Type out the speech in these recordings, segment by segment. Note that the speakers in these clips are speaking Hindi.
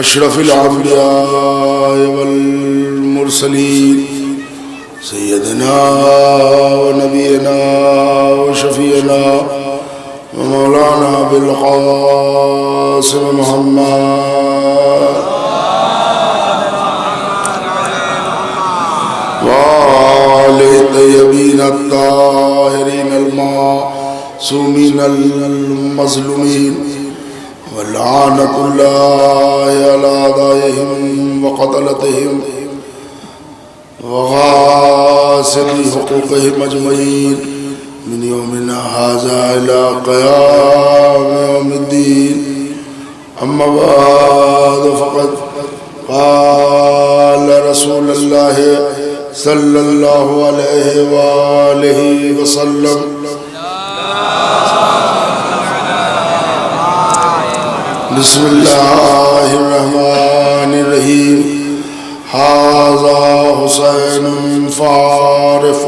अशरफिल अंबिया वल मुरसलीन सय्यदना व नबीना व शफीना व मौलाना बिल क़ासिम मुहम्मद व आले तय्यबीन अत्ताहिरीन अल मासूमीन अल मज़लूमीन वलानतुल्लाहि अला अदाइहिम व क़तलतिहिम व ग़ासिबि हुक़ूक़िहिम अजमईन मिन यौमिना हाज़ा इला क़याम यौमिद्दीन अम्मा बाद फ़क़द क़ाल रसूलुल्लाहि सल्लल्लाहु अलैहि व आलिहि वसल्लम बिस्मिल्लाहिर्रहमानिर्रहीम हाज़ा हुसैन फ़ारिफ़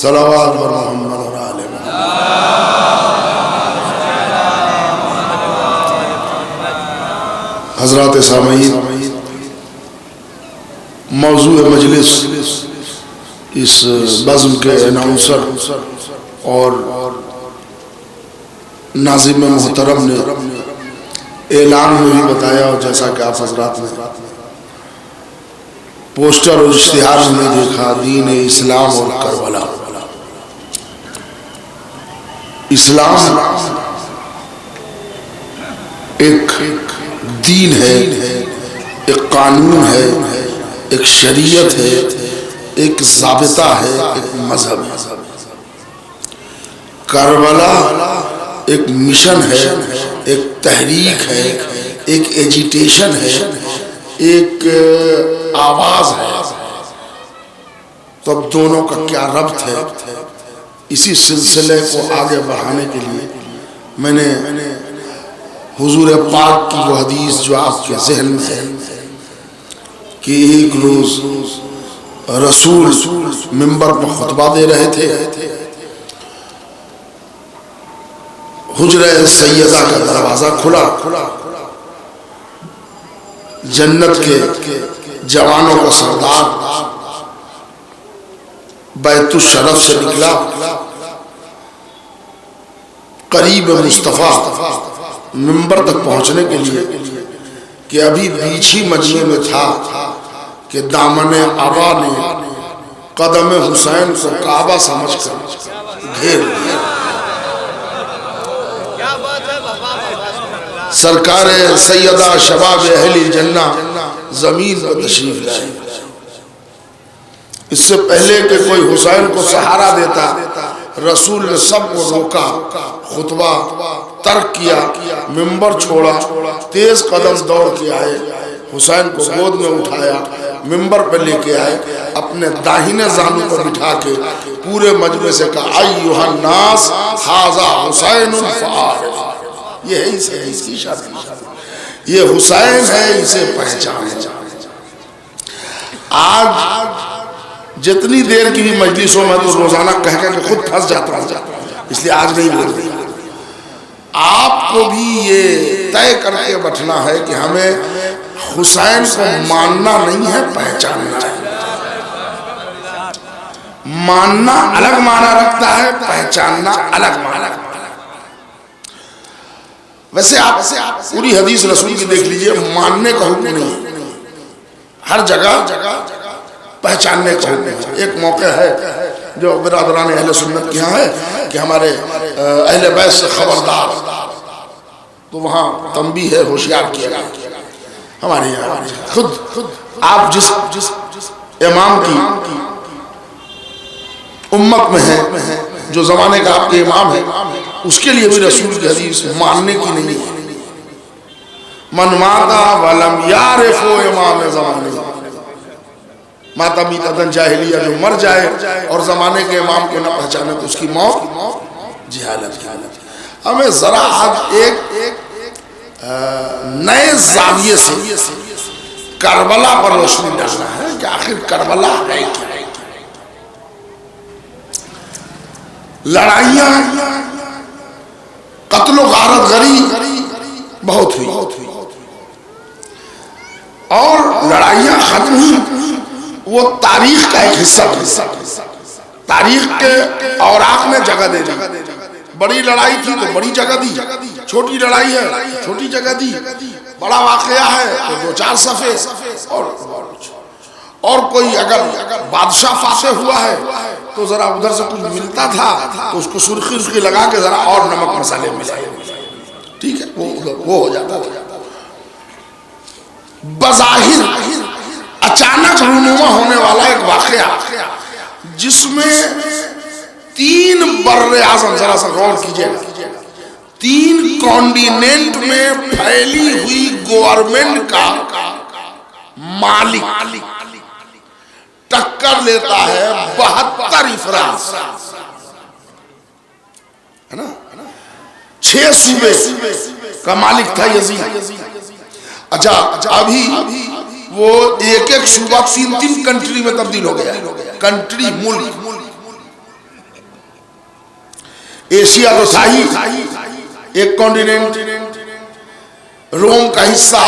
सलावत बर मोहम्मद व आले मोहम्मद। हज़रात सामईन, मौज़ू मजलिस इस बज़्म के अनाउंसर और नाज़िम मोहतरम ने ऐलान में भी बताया, और जैसा कि आप हज़रात ने पोस्टर और इश्तिहार में देखा, दीन इस्लाम और करबला। इस्लाम एक दीन है, एक कानून है, एक शरीयत है, एक ज़ाबिता है, एक मजहब है। करबला एक मिशन है, एक तहरीक है, एक एजिटेशन है, एक आवाज है। तो अब दोनों का क्या रब्त है, इसी सिलसिले को आगे बढ़ाने के लिए मैंने हुजूर पाक की वो हदीस जो आपके ज़हन में है कि एक रोज रसूल मिंबर पर खुतबा दे रहे थे, हुजरे सैयदा का दरवाजा खुला, जन्नत के जवानों का सरदार बैतुल शरफ से निकला, करीब मुस्तफ़ा मिंबर तक पहुंचने के लिए कि अभी बीच ही मजमे में था कि दामने आबा ने कदम हुसैन को काबा समझकर घेर लिया। सरकार सैयदा शबाब अहली जन्ना जमीन पर तशरीफ लाए। इससे पहले कि कोई हुसैन को सहारा देता, रसूल ने सबको रोका, खुतबा तर्क किया, मिंबर छोड़ा, तेज कदम दौड़ के आए, हुसैन को गोद में उठाया, मिंबर पर लेके आए, अपने दाहिने जानू पर बिठा के पूरे मजमे से कहा, अय्युहन नास हाज़ा हुसैनुन फ़ारिफ़। ये है इसकी शादी, ये हुसैन है, इसे पहचान। आज जितनी देर की भी मजलिसों में तो रोजाना कह के खुद फंस जाता हूं, इसलिए आज नहीं बोल रही। आपको भी ये तय करके बैठना है कि हमें हुसैन को मानना नहीं है, पहचानना है। मानना अलग माना रखता है, पहचानना अलग माना रखता है। वैसे आप पूरी हदीस रसूल की देख लीजिए, मानने का हुक्म नहीं, हर जगह पहचानने का हुक्म है। एक मौके है जो बिरादरान अहले सुन्नत के यहाँ है कि हमारे अहले बैत से खबरदार, तो वहाँ तंबी है, होशियार किया गया। हमारे यहाँ खुद आप जिस इमाम की उम्मत में है, जो जमाने का आपके इमाम है, उसके लिए भी रसूल की हदीस मानने की नहीं है। मन माता वलम यारिफो इमाम ज़माने, माता बीतदन जाहिलिया, जो मर जाए और जमाने के इमाम को न पहचाने तो उसकी मौत जहालत की हालत। हमें जरा आज एक नए जाविये से करबला पर रोशनी डालना है कि आखिर करबला है क्या। लड़ाइयां, कत्लो गारत गरी बहुत हुई और लड़ाइयां खत्म हुई, वो तारीख का एक हिस्सा था। तारीख के औराक में जगह दे दी। बड़ी लड़ाई थी तो बड़ी जगह दी, छोटी लड़ाई है छोटी जगह दी, बड़ा वाकया है तो 2-4 सफ़े, और कोई अगर बादशाह फासे हुआ है तो जरा उधर से कुछ मिलता था तो उसको सुर्खी उसकी लगा के जरा और नमक मसाले मिलाए, ठीक है, वो हो जाता था। बज़ाहिर अचानक रूनुमा होने वाला एक वाकया जिसमें 3 बर्रे आज़म, जरा सा गौर कीजिएगा, 3 कॉन्टिनेंट में फैली हुई गवर्नमेंट का मालिक टक्कर लेता है 72 अफराद, है ना। 6 सूबे का मालिक था यजीद। अच्छा, अभी वो एक सूबा 3 कंट्री में तब्दील हो गया, कंट्री, मुल्क। एशिया तो था ही एक कॉन्टिनेंट, रोम का हिस्सा,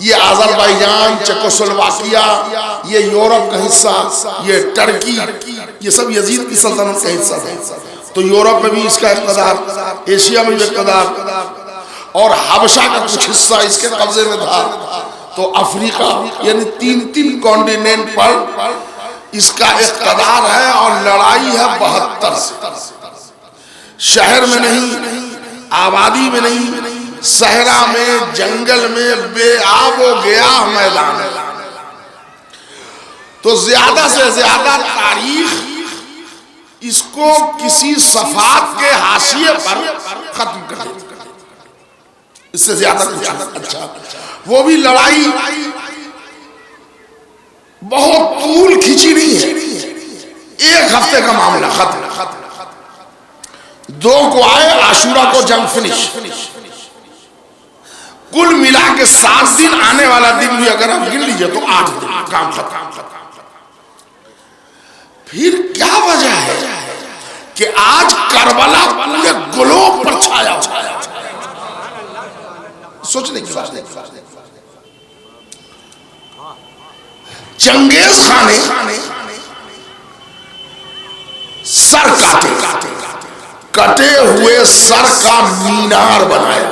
ये अज़रबैजान, चेकोस्लोवाकिया, ये यूरोप का हिस्सा, ये टर्की, ये सब यजीद की सल्तनत का हिस्सा था। तो यूरोप में भी इसका इक़्तिदार, एशिया में भी इक़्तिदार, और हबशा का कुछ हिस्सा इसके कब्जे में था। तो अफ्रीका, यानी 3 कॉन्टिनेंट पर इसका इक़्तिदार है। और लड़ाई है 72 से, शहर में नहीं, आबादी में नहीं, सहरा में, जंगल में, बेआबो गया मैदान। तो ज्यादा से ज्यादा तारीख इसको किसी सफात के हाशिए पर खत्म कर दी, इससे ज्यादा कुछ। अच्छा, वो भी लड़ाई बहुत तूल खींची नहीं है, 1 हफ्ते का मामला, खत्म। 2 को आए, आशूरा को जंग फिनिश। कुल मिला के 7 दिन, आने वाला दिन भी अगर आप गिन लीजिए तो 8 दिन, काम खत्म। फिर क्या वजह है कि आज करबला पूरे ग्लोब पर छाया हुआ है? सोचने की बात है। चंगेज खान ने सर कटे हुए सर का मीनार बनाया।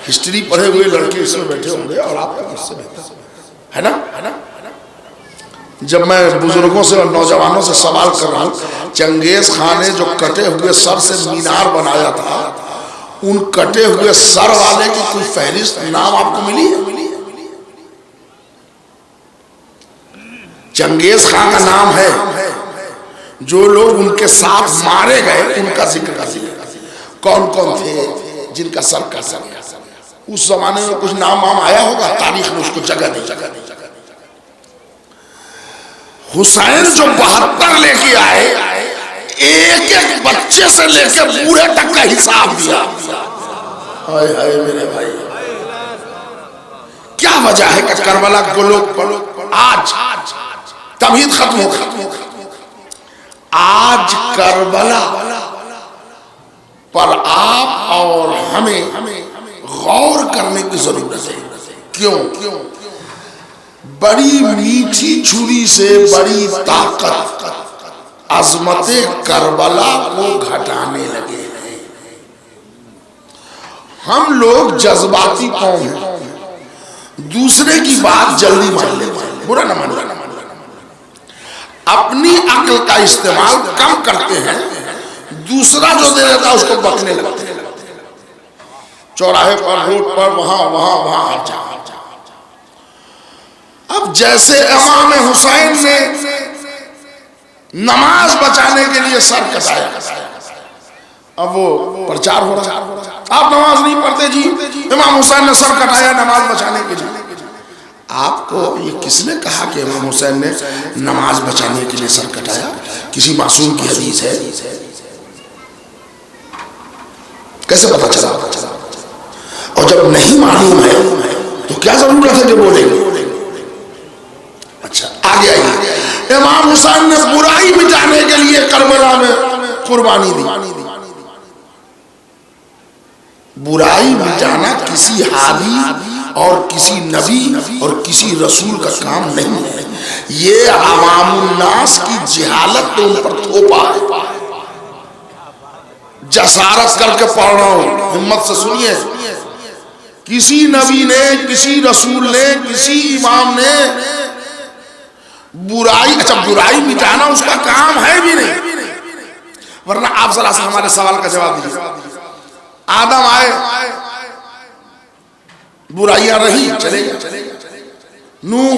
हिस्ट्री पढ़े हुए लड़के इसमें बैठे होंगे और आपका मुझसे बेहतर है ना। जब मैं बुजुर्गों से और नौजवानों से सवाल कर रहा हूं, चंगेज खान ने जो कटे हुए सर से मीनार बनाया था, उन कटे हुए सर वाले की कोई फहरिस्त नाम आपको मिली है? चंगेज खान का नाम है, जो लोग उनके साथ मारे गए उनका जिक्र कर दिया। कौन कौन थे जिनका सर का सर, उस जमाने में कुछ नाम आया होगा, तारीख ने उसको जगह दी। हुसैन जो 72 लेके आए, एक बच्चे से लेकर बूढ़े तक का हिसाब दिया। हाय हाय मेरे भाई, क्या वजह है कि करबला को लोग आज तमहीद खत्म हो। आज करबला पर आप और हमें गौर करने की जरूरत है। क्यों? बड़ी मीठी छुरी से बड़ी ताकत अजमते करबला को घटाने लगे हैं। हम लोग जज्बाती कौम हैं, दूसरे की बात जल्दी मान लेते हैं, बुरा ना मान लेना। अपनी अक्ल का इस्तेमाल कम करते हैं, दूसरा जो दे देता है उसको बकने लगते हैं। चौराहे पर, रोड पर, वहां हर जगह। अब जैसे इमाम हुसैन ने नमाज बचाने के लिए सर कटाया, अब वो प्रचार हो रहा है। आप नमाज नहीं पढ़ते जी, इमाम हुसैन ने सर कटाया नमाज बचाने के लिए। आपको ये किसने कहा कि इमाम हुसैन ने नमाज बचाने के लिए सर कटाया? किसी मासूम की हदीस है? कैसे पता चला? और जब नहीं मालूम है तो क्या जरूरत है कि बोलेंगे? अच्छा आगे आइए, इमाम हुसैन ने बुराई मिटाने के लिए करबला में कुर्बानी दी। बुराई मिटाना किसी हादी और किसी नबी और किसी रसूल का काम नहीं है। ये अवामुन्नास की जिहालत ने उन पर थोपा है। जसारत करके पढ़ रहा हूं, हिम्मत से सुनिए। किसी नबी ने, किसी रसूल ने, किसी इमाम ने बुराई, अच्छा बुराई मिटाना उसका काम है भी नहीं, वरना आप जरा से हमारे सवाल का जवाब दीजिए। आदम आए, बुराइयां रही, चलेगा। नूह,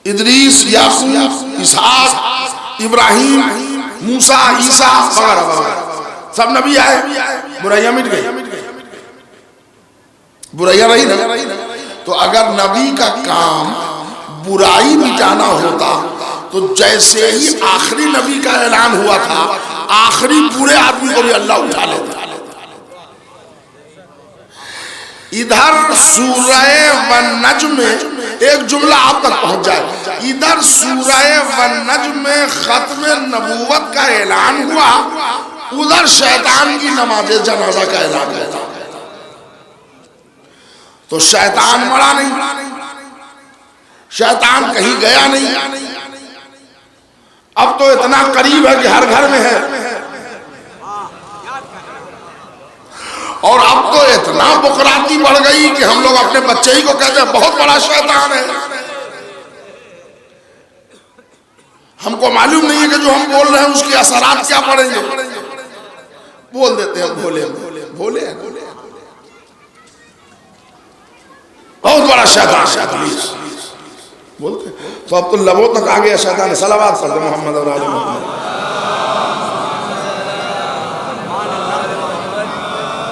इदरीस, याकूब, इसहाक, इब्राहिम, मूसा, ईसा वगैरह वगैरह सब नबी आए, बुराइयां मिट गई, बुराइयां रही ना। तो अगर नबी का काम बुराई मिटाना होता तो जैसे ही आखिरी नबी का ऐलान हुआ था, आखिरी बुरे आदमी को भी अल्लाह उठा लेता। इधर सूरह वन-नज्म में एक जुमला आप तक पहुंच जाए, इधर सूरह वन-नज्म में खत्म नबूवत का ऐलान हुआ, उधर शैतान की नमाज़े जनाजा का ऐलान हुआ। तो शैतान मरा नहीं, शैतान कहीं गया नहीं, अब तो इतना करीब है कि हर घर में है। और अब तो इतना बुकराती बढ़ गई कि हम लोग अपने बच्चे ही को कहते हैं बहुत बड़ा शैतान है। हमको मालूम नहीं है कि जो हम बोल रहे हैं उसके असरात क्या पड़ेंगे, बोल देते हैं भोले भोले भोले, बहुत बड़ा शैतान बोलते। तो अब तो लबों तक आ गया शैतान। सलावत पढ़ते मोहम्मद और आले मोहम्मद।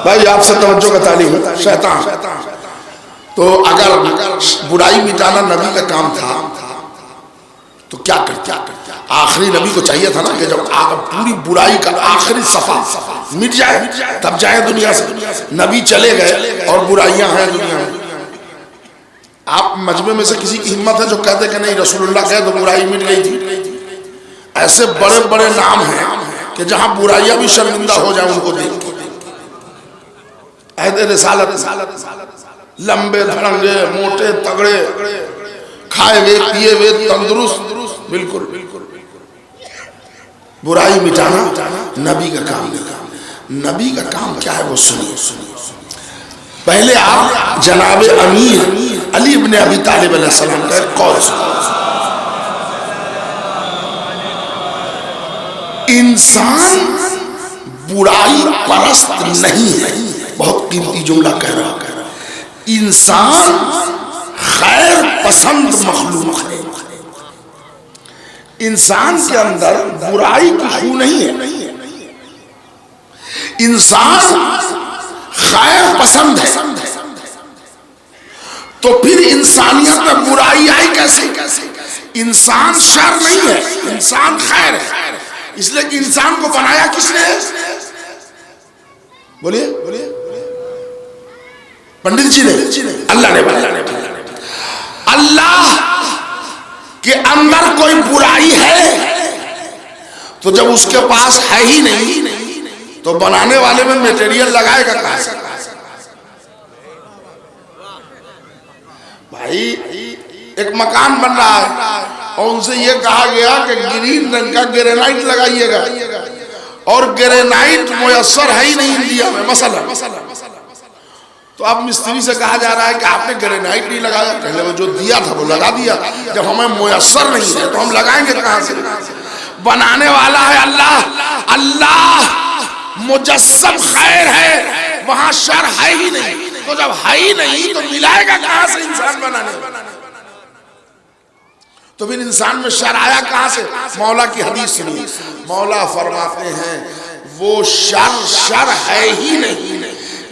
भाई आपसे तवज्जो का तालीम है। शैतान तो अगर बुराई मिटाना नबी का काम था तो क्या करता? आखिरी नबी को चाहिए था ना कि जब पूरी बुराई का आखिरी सफा मिट जाए तब जाए दुनिया से। नबी चले गए और बुराइयां हैं दुनिया में। आप मजमे में से किसी की हिम्मत है जो कहते कि नहीं रसूलुल्लाह गए तो बुराई मिट गई थी? ऐसे बड़े बड़े नाम हैं कि जहां बुराइयां भी शर्मिंदा हो जाए उनको देख के। अहद रिसालत, लंबे धड़ंगे मोटे तगड़े, खाए हुए पिए हुए तंदुरुस्त, बिल्कुल बुराई मिटाना नबी का काम नहीं। नबी का काम क्या है वो सुनिए। पहले आप जनाबे अमीर अली इब्ने अबी तालिब अलैहिस्सलाम का कौल सुनिए। इंसान बुराई परस्त नहीं है, बहुत कीमती जुमला कह रहा है। इंसान खैर पसंद मखलूक है। इंसान के अंदर बुराई की खू नहीं है। इंसान खैर पसंद है, तो फिर इंसानियत में बुराई आई कैसे? इंसान शर नहीं है, इंसान खैर है। इसलिए कि इंसान को बनाया किसने? बोलिए बोलिए, पंडित जी ने, अल्लाह ने बनाया। अल्लाह के अंदर कोई बुराई है तो जब उसके पास है ही नहीं तो बनाने वाले में मटेरियल लगाएगा कहां से? भाई एक मकान बन रहा है और उनसे यह कहा गया कि ग्रीन रंग का ग्रेनाइट लगाइएगा, और ग्रेनाइट मुयस्सर है ही नहीं इंडिया में मसला। तो अब मिस्त्री से कहा जा रहा है कि आपने ग्रेनाइट नहीं लगाया। पहले वो जो दिया था वो लगा दिया, जब हमें मुयस्सर नहीं है तो हम लगाएंगे कहां से? बनाने वाला है अल्लाह। अल्लाह मुजस्सम खैर है, वहां शर है ही नहीं। तो जब है ही नहीं तो मिलाएगा कहां से इंसान बनाने? तो फिर इंसान में शर आया कहां से? मौला की हदीस सुनिए। मौला फरमाते हैं वो शर है ही नहीं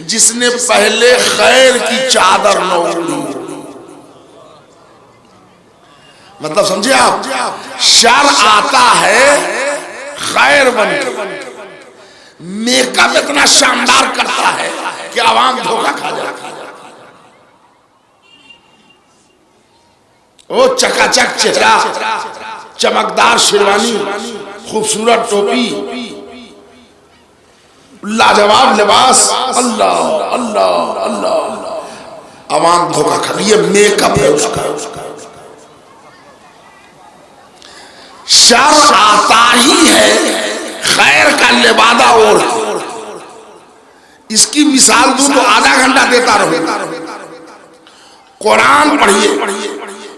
जिसने पहले खैर की चादर न ओढ़ी। मतलब समझे आप, शर आता है खैर बनकर, मेकअप इतना शानदार करता है कि आवाम धोखा खा जाती है। वो चकाचक चेहरा, चमकदार शेरवानी, खूबसूरत टोपी, लाजवाब लिबास, अल्लाह अल्लाह अल्लाह, आवाम धोखा खा। ये मेकअप है उसका। शर आता ही है खैर का लिबादा ओढ़। इसकी मिसाल दूं तो आधा घंटा देता रहूंगा। कुरान पढ़िए,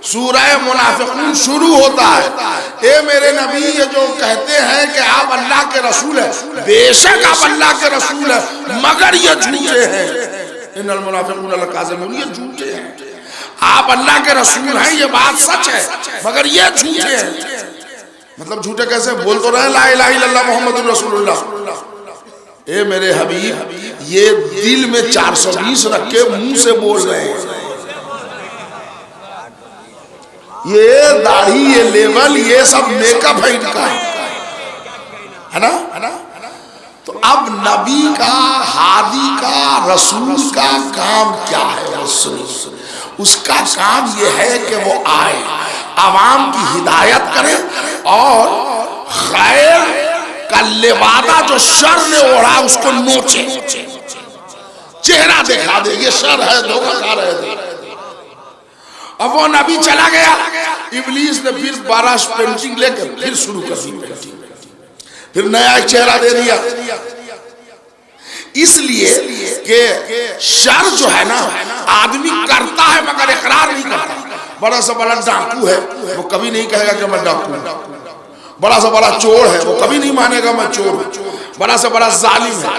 सूरह मुनाफिकून शुरू होता है, ए मेरे नबी ये जो कहते हैं कि आप अल्लाह के रसूल हैं, बेशक आप अल्लाह के रसूल हैं, मगर ये झूठे हैं। इन्नल मुनाफिकून लकाज़िबून, ये झूठे हैं। आप अल्लाह के रसूल हैं, ये बात सच है, मगर ये झूठे हैं। मतलब झूठे कैसे? बोल तो रहे ला इलाहा इल्लल्लाह मुहम्मदुर रसूलुल्लाह। ए मेरे हबीब, ये दिल में 420 रख के मुंह से बोल रहे हैं। ये दाढ़ी, ये लेवल, ये सब मेकअप है इनका, है ना? तो अब नबी का, हादी का, रसूल का काम क्या है? सुनिए, उसका काम ये है कि वो आए, आवाम की हिदायत करे और खैर का लिबादा जो शर ने ओढ़ा उसको नोचे, चेहरा दिखा दे, ये शर है, धोखा खा रहे थे। अब वो नबी चला गया, इब्लीस ने फिर 12 पेंटिंग लेकर फिर शुरू कर दी पेंटिंग, फिर नया एक चेहरा दे दिया। इसलिए कि शर जो है ना, आदमी करता है मगर इकरार नहीं करता। बड़ा सा बड़ा डाकू है, वो कभी नहीं कहेगा कि मैं डाकू हूं। बड़ा सा बड़ा चोर है, वो कभी नहीं मानेगा मैं चोर हूं। बड़ा सा बड़ा जालिम है,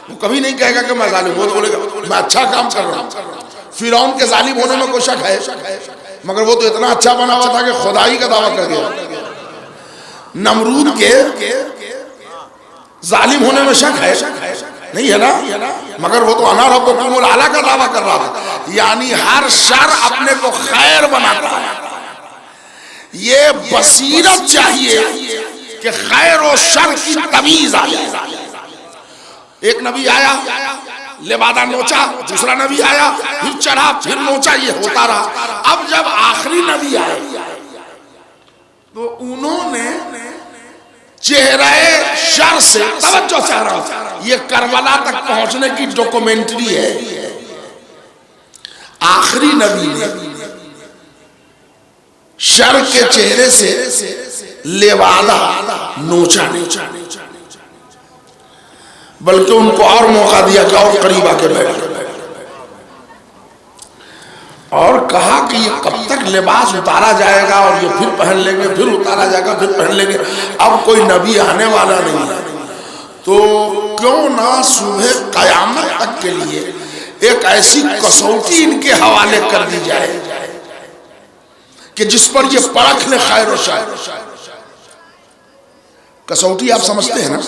वो कभी नहीं कहेगा कि मैं जालिम, वो बोलेगा मैं अच्छा काम कर रहा हूं। फिरौन के जालिम होने में कोई शक है, मगर वो तो इतना अच्छा बना हुआ था कि खुदाई का दावा कर दिया। नमरूद के जालिम होने में शक है नहीं, है ना? मगर वो तो अना रब्बुकुमुल आला का दावा कर रहा था। यानी हर शर अपने को खैर बनाता है। ये बसीरत चाहिए कि खैर और शर की तमीज आ जाए। एक नबी आया, लिबादा नोचा, दूसरा नबी आया, फिर चढ़ा, फिर नोचा, ये होता रहा। अब जब आखिरी नबी आए तो उन्होंने चेहरे शर से तवज्जो चाह रहा था। ये करबला तक पहुंचने की डॉक्यूमेंट्री है। आखिरी नबी ने शर के चेहरे से लिबादा नोचा, बल्कि उनको और मौका दिया कि और करीब आके बैठ, और कहा कि ये कब तक लिबास उतारा जाएगा और ये फिर पहन लेंगे, फिर उतारा जाएगा, फिर पहन लेंगे। अब कोई नबी आने वाला नहीं है, तो क्यों ना सुबह कयामत तक के लिए एक ऐसी कसौटी इनके हवाले कर दी जाए कि जिस पर ये परख ले खैर और शर। कसौटी आप समझते हैं ना?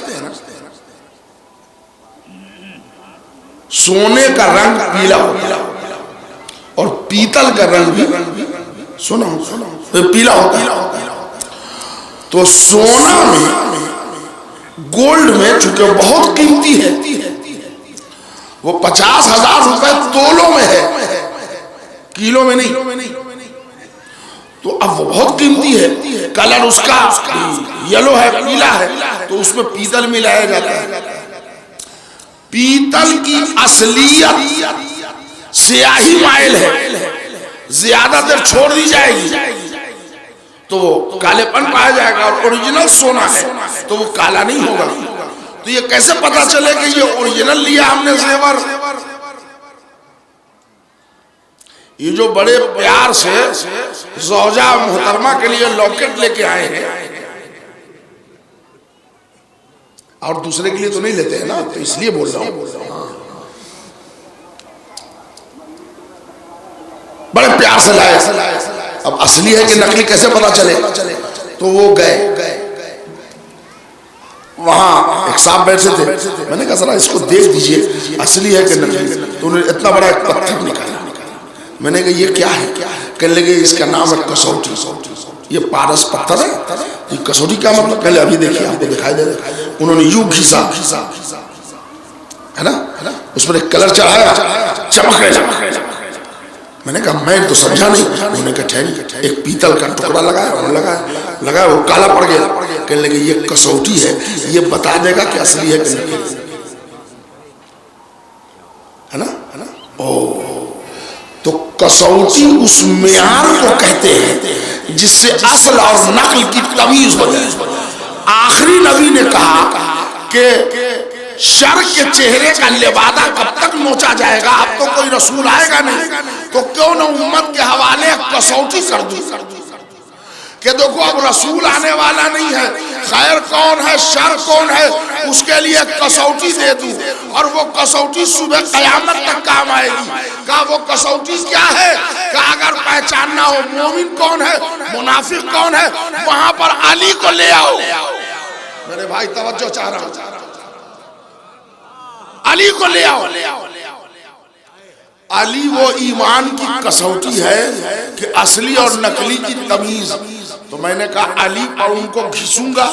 सोने का रंग पीला होता है और पीतल का रंग भी सुनो पीला होता है। तो सोना में, गोल्ड में चूंकि बहुत कीमती है, वो 50,000 रुपए तोलों में है, किलो में नहीं। तो अब वो बहुत कीमती है, कलर उसका येलो है, पीला है, तो उसमें पीतल मिलाया जाता है। पीतल की असलियत स्याही माइल है, ज्यादा देर छोड़ दी जाएगी तो वो कालेपन पाया जाएगा, और ओरिजिनल सोना है तो वो काला नहीं होगा। तो ये कैसे पता चले कि ये ओरिजिनल लिया हमने जेवर? ये जो बड़े प्यार से ज़ौजा मोहतरमा के लिए लॉकेट लेके आए हैं, और दूसरे के लिए तो नहीं लेते हैं ना, तो इसलिए बोल रहा हूं। बड़े प्यार से लाए। अब असली है कि नकली कैसे पता चले? तो वो गए, वहां एक साहब बैठे थे, मैंने कहा जरा इसको देख दीजिए असली है कि नकली। तो उन्होंने इतना बड़ा एक पत्थर निकाला। मैंने कहा ये क्या है? कहने लगे इसका नाम है कसौटी। ये पारस पत्थर है, ये कसौटी क्या मतलब? पहले अभी देखिए, आपको दिखाई दे रहा है। उन्होंने यूं घिसा, है ना, उस पर एक कलर चढ़ाया, चमक रहे। मैंने कहा मैं तो समझा नहीं। उन्होंने कहा ठहरी, एक पीतल का टुकड़ा लगाया, वो काला पड़ गया। कहने लगे ये कसौटी है, ये बता देगा कि असली है कि नकली है ना। ओ तो कसौटी उस मेयार को कहते हैं जिससे असल और नकल की तमीज हो जाए। आखिरी नबी ने कहा कि शर के चेहरे का लिबादा कब तक नोचा जाएगा? अब तो कोई रसूल आएगा नहीं, तो क्यों न उम्मत के हवाले कसौटी कर दूं कि देखो अब रसूल आने वाला नहीं है, खैर कौन है शर कौन है उसके लिए कसौटी दे दूं, और वो कसौटी सुबह कयामत तक काम आएगी। का वो कसौटी क्या है? का अगर पहचानना हो मोमिन कौन है, मुनाफिक कौन है, वहां पर अली को ले आओ। मेरे भाई तवज्जो चाह रहा हूं, अली को ले आओ। अली वो ईमान की कसौटी है कि असली और नकली की तमीज। तो मैंने कहा अली पर उनको घिसूंगा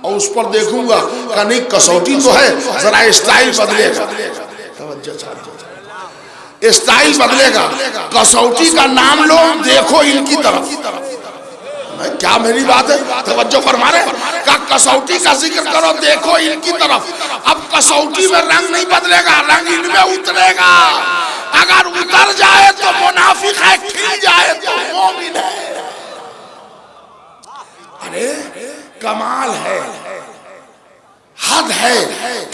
और उस पर देखूंगा, कहा नहीं कसौटी तो है, जरा स्टाइल बदलेगा, स्टाइल बदलेगा। कसौटी का नाम लो, देखो इनकी तरफ। क्या मेरी बात है? तवज्जो फरमा रहे? का कसौटी का जिक्र करो, देखो इनकी तरफ। अब कसौटी में रंग नहीं बदलेगा, रंग इनमें उतरेगा। अगर उतर जाए तो मुनाफिक है, खिल जाए तो मोमिन है। अरे कमाल है, हद है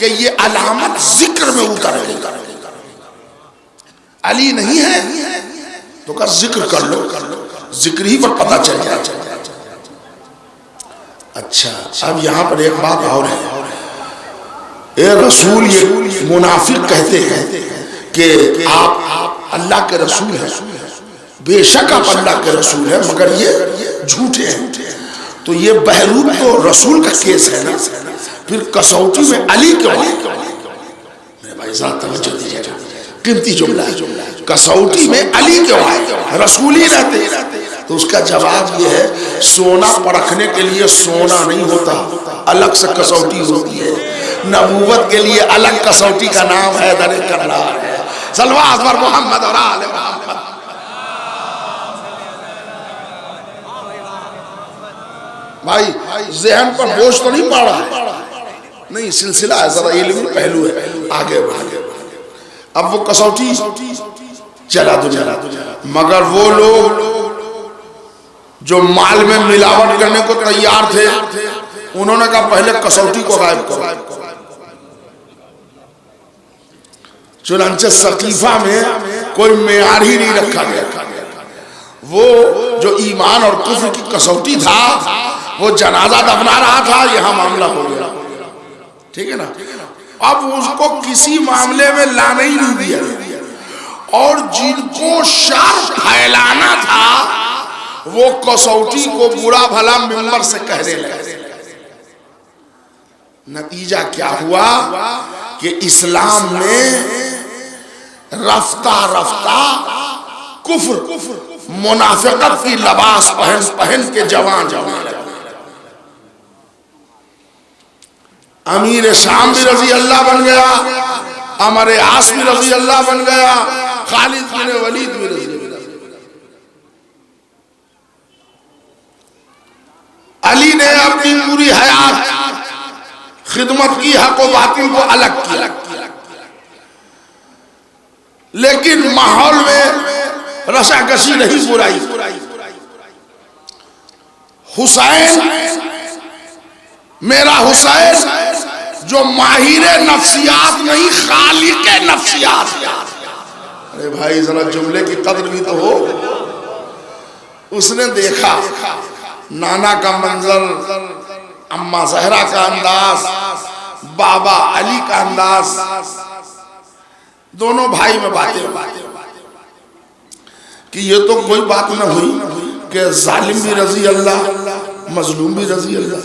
कि ये अलामत जिक्र में उतरे। अली नहीं है तो कर जिक्र कर लो, जिक्र ही पर पता चल जाए। अच्छा, अब यहां पर एक बात और है। ए रसूल, ये मुनाफिक कहते हैं कि आप अल्लाह के रसूल हैं। बेशक आप अल्लाह के रसूल हैं, मगर ये झूठे हैं। तो ये बहरूप तो रसूल का केस है ना, फिर कसौटी में अली क्यों है? मेरे भाई जरा तवज्जो दीजिएगा, कीमती जुमला है। कसौटी में अली क्यों है? रसूल ही रहते। तो उसका जवाब ये है, सोना परखने के लिए सोना नहीं होता, अलग से कसौटी होती है। नबूवत के लिए अलग कसौटी का नाम है दर कररार है। सल्लल्लाहु अलैहि मोहम्मद और आले मोहम्मद। भाई ज़हन पर बोझ तो नहीं पड़ रहा? नहीं, सिलसिला है, जरा इल्मी पहलू है, आगे बढ़े। अब वो कसौटी चला दुनिया, मगर वो लोग जो माल में मिलावट करने को तैयार थे, उन्होंने कहा पहले कसौटी को गायब करो। चुनांचे सकीफा में कोई मेयार ही नहीं रखा गया। वो जो ईमान और कुफ्र की कसौटी था, वो जनाजा दफना रहा था, यहां मामला हो गया। ठीक है ना? अब उसको किसी मामले में लाने ही नहीं दिया, और जिनको शर फैलाना था वो कसौटी को बुरा भला मिंबर से कहने लगे। नतीजा क्या हुआ कि इस्लाम में रफ्ता रफ्ता कुफ्र मुनाफिकत की लिबास पहन के जवान लगे। अमीर शाम भी रजी अल्लाह बन गया, अमर आस भी रजी अल्लाह बन गया, खालिद बिन वलीद भी रजी। अली ने अपनी पूरी हयात खिदमत की, हक और बातिल को अलग किया, लेकिन माहौल में रसाकशी नहीं बुराई। हुसैन, मेरा हुसैन जो माहिर नफ्सियात नहीं खालिक नफ्सियात। अरे भाई जरा जुमले की कदर भी तो हो। उसने देखा नाना का मंजर, अम्मा जहरा का अंदाज, बाबा अली का अंदाज, दोनों भाई में बातें कि ये तो कोई बात न हुई कि जालिम भी रजी अल्लाह, मजलूम भी रजी अल्लाह।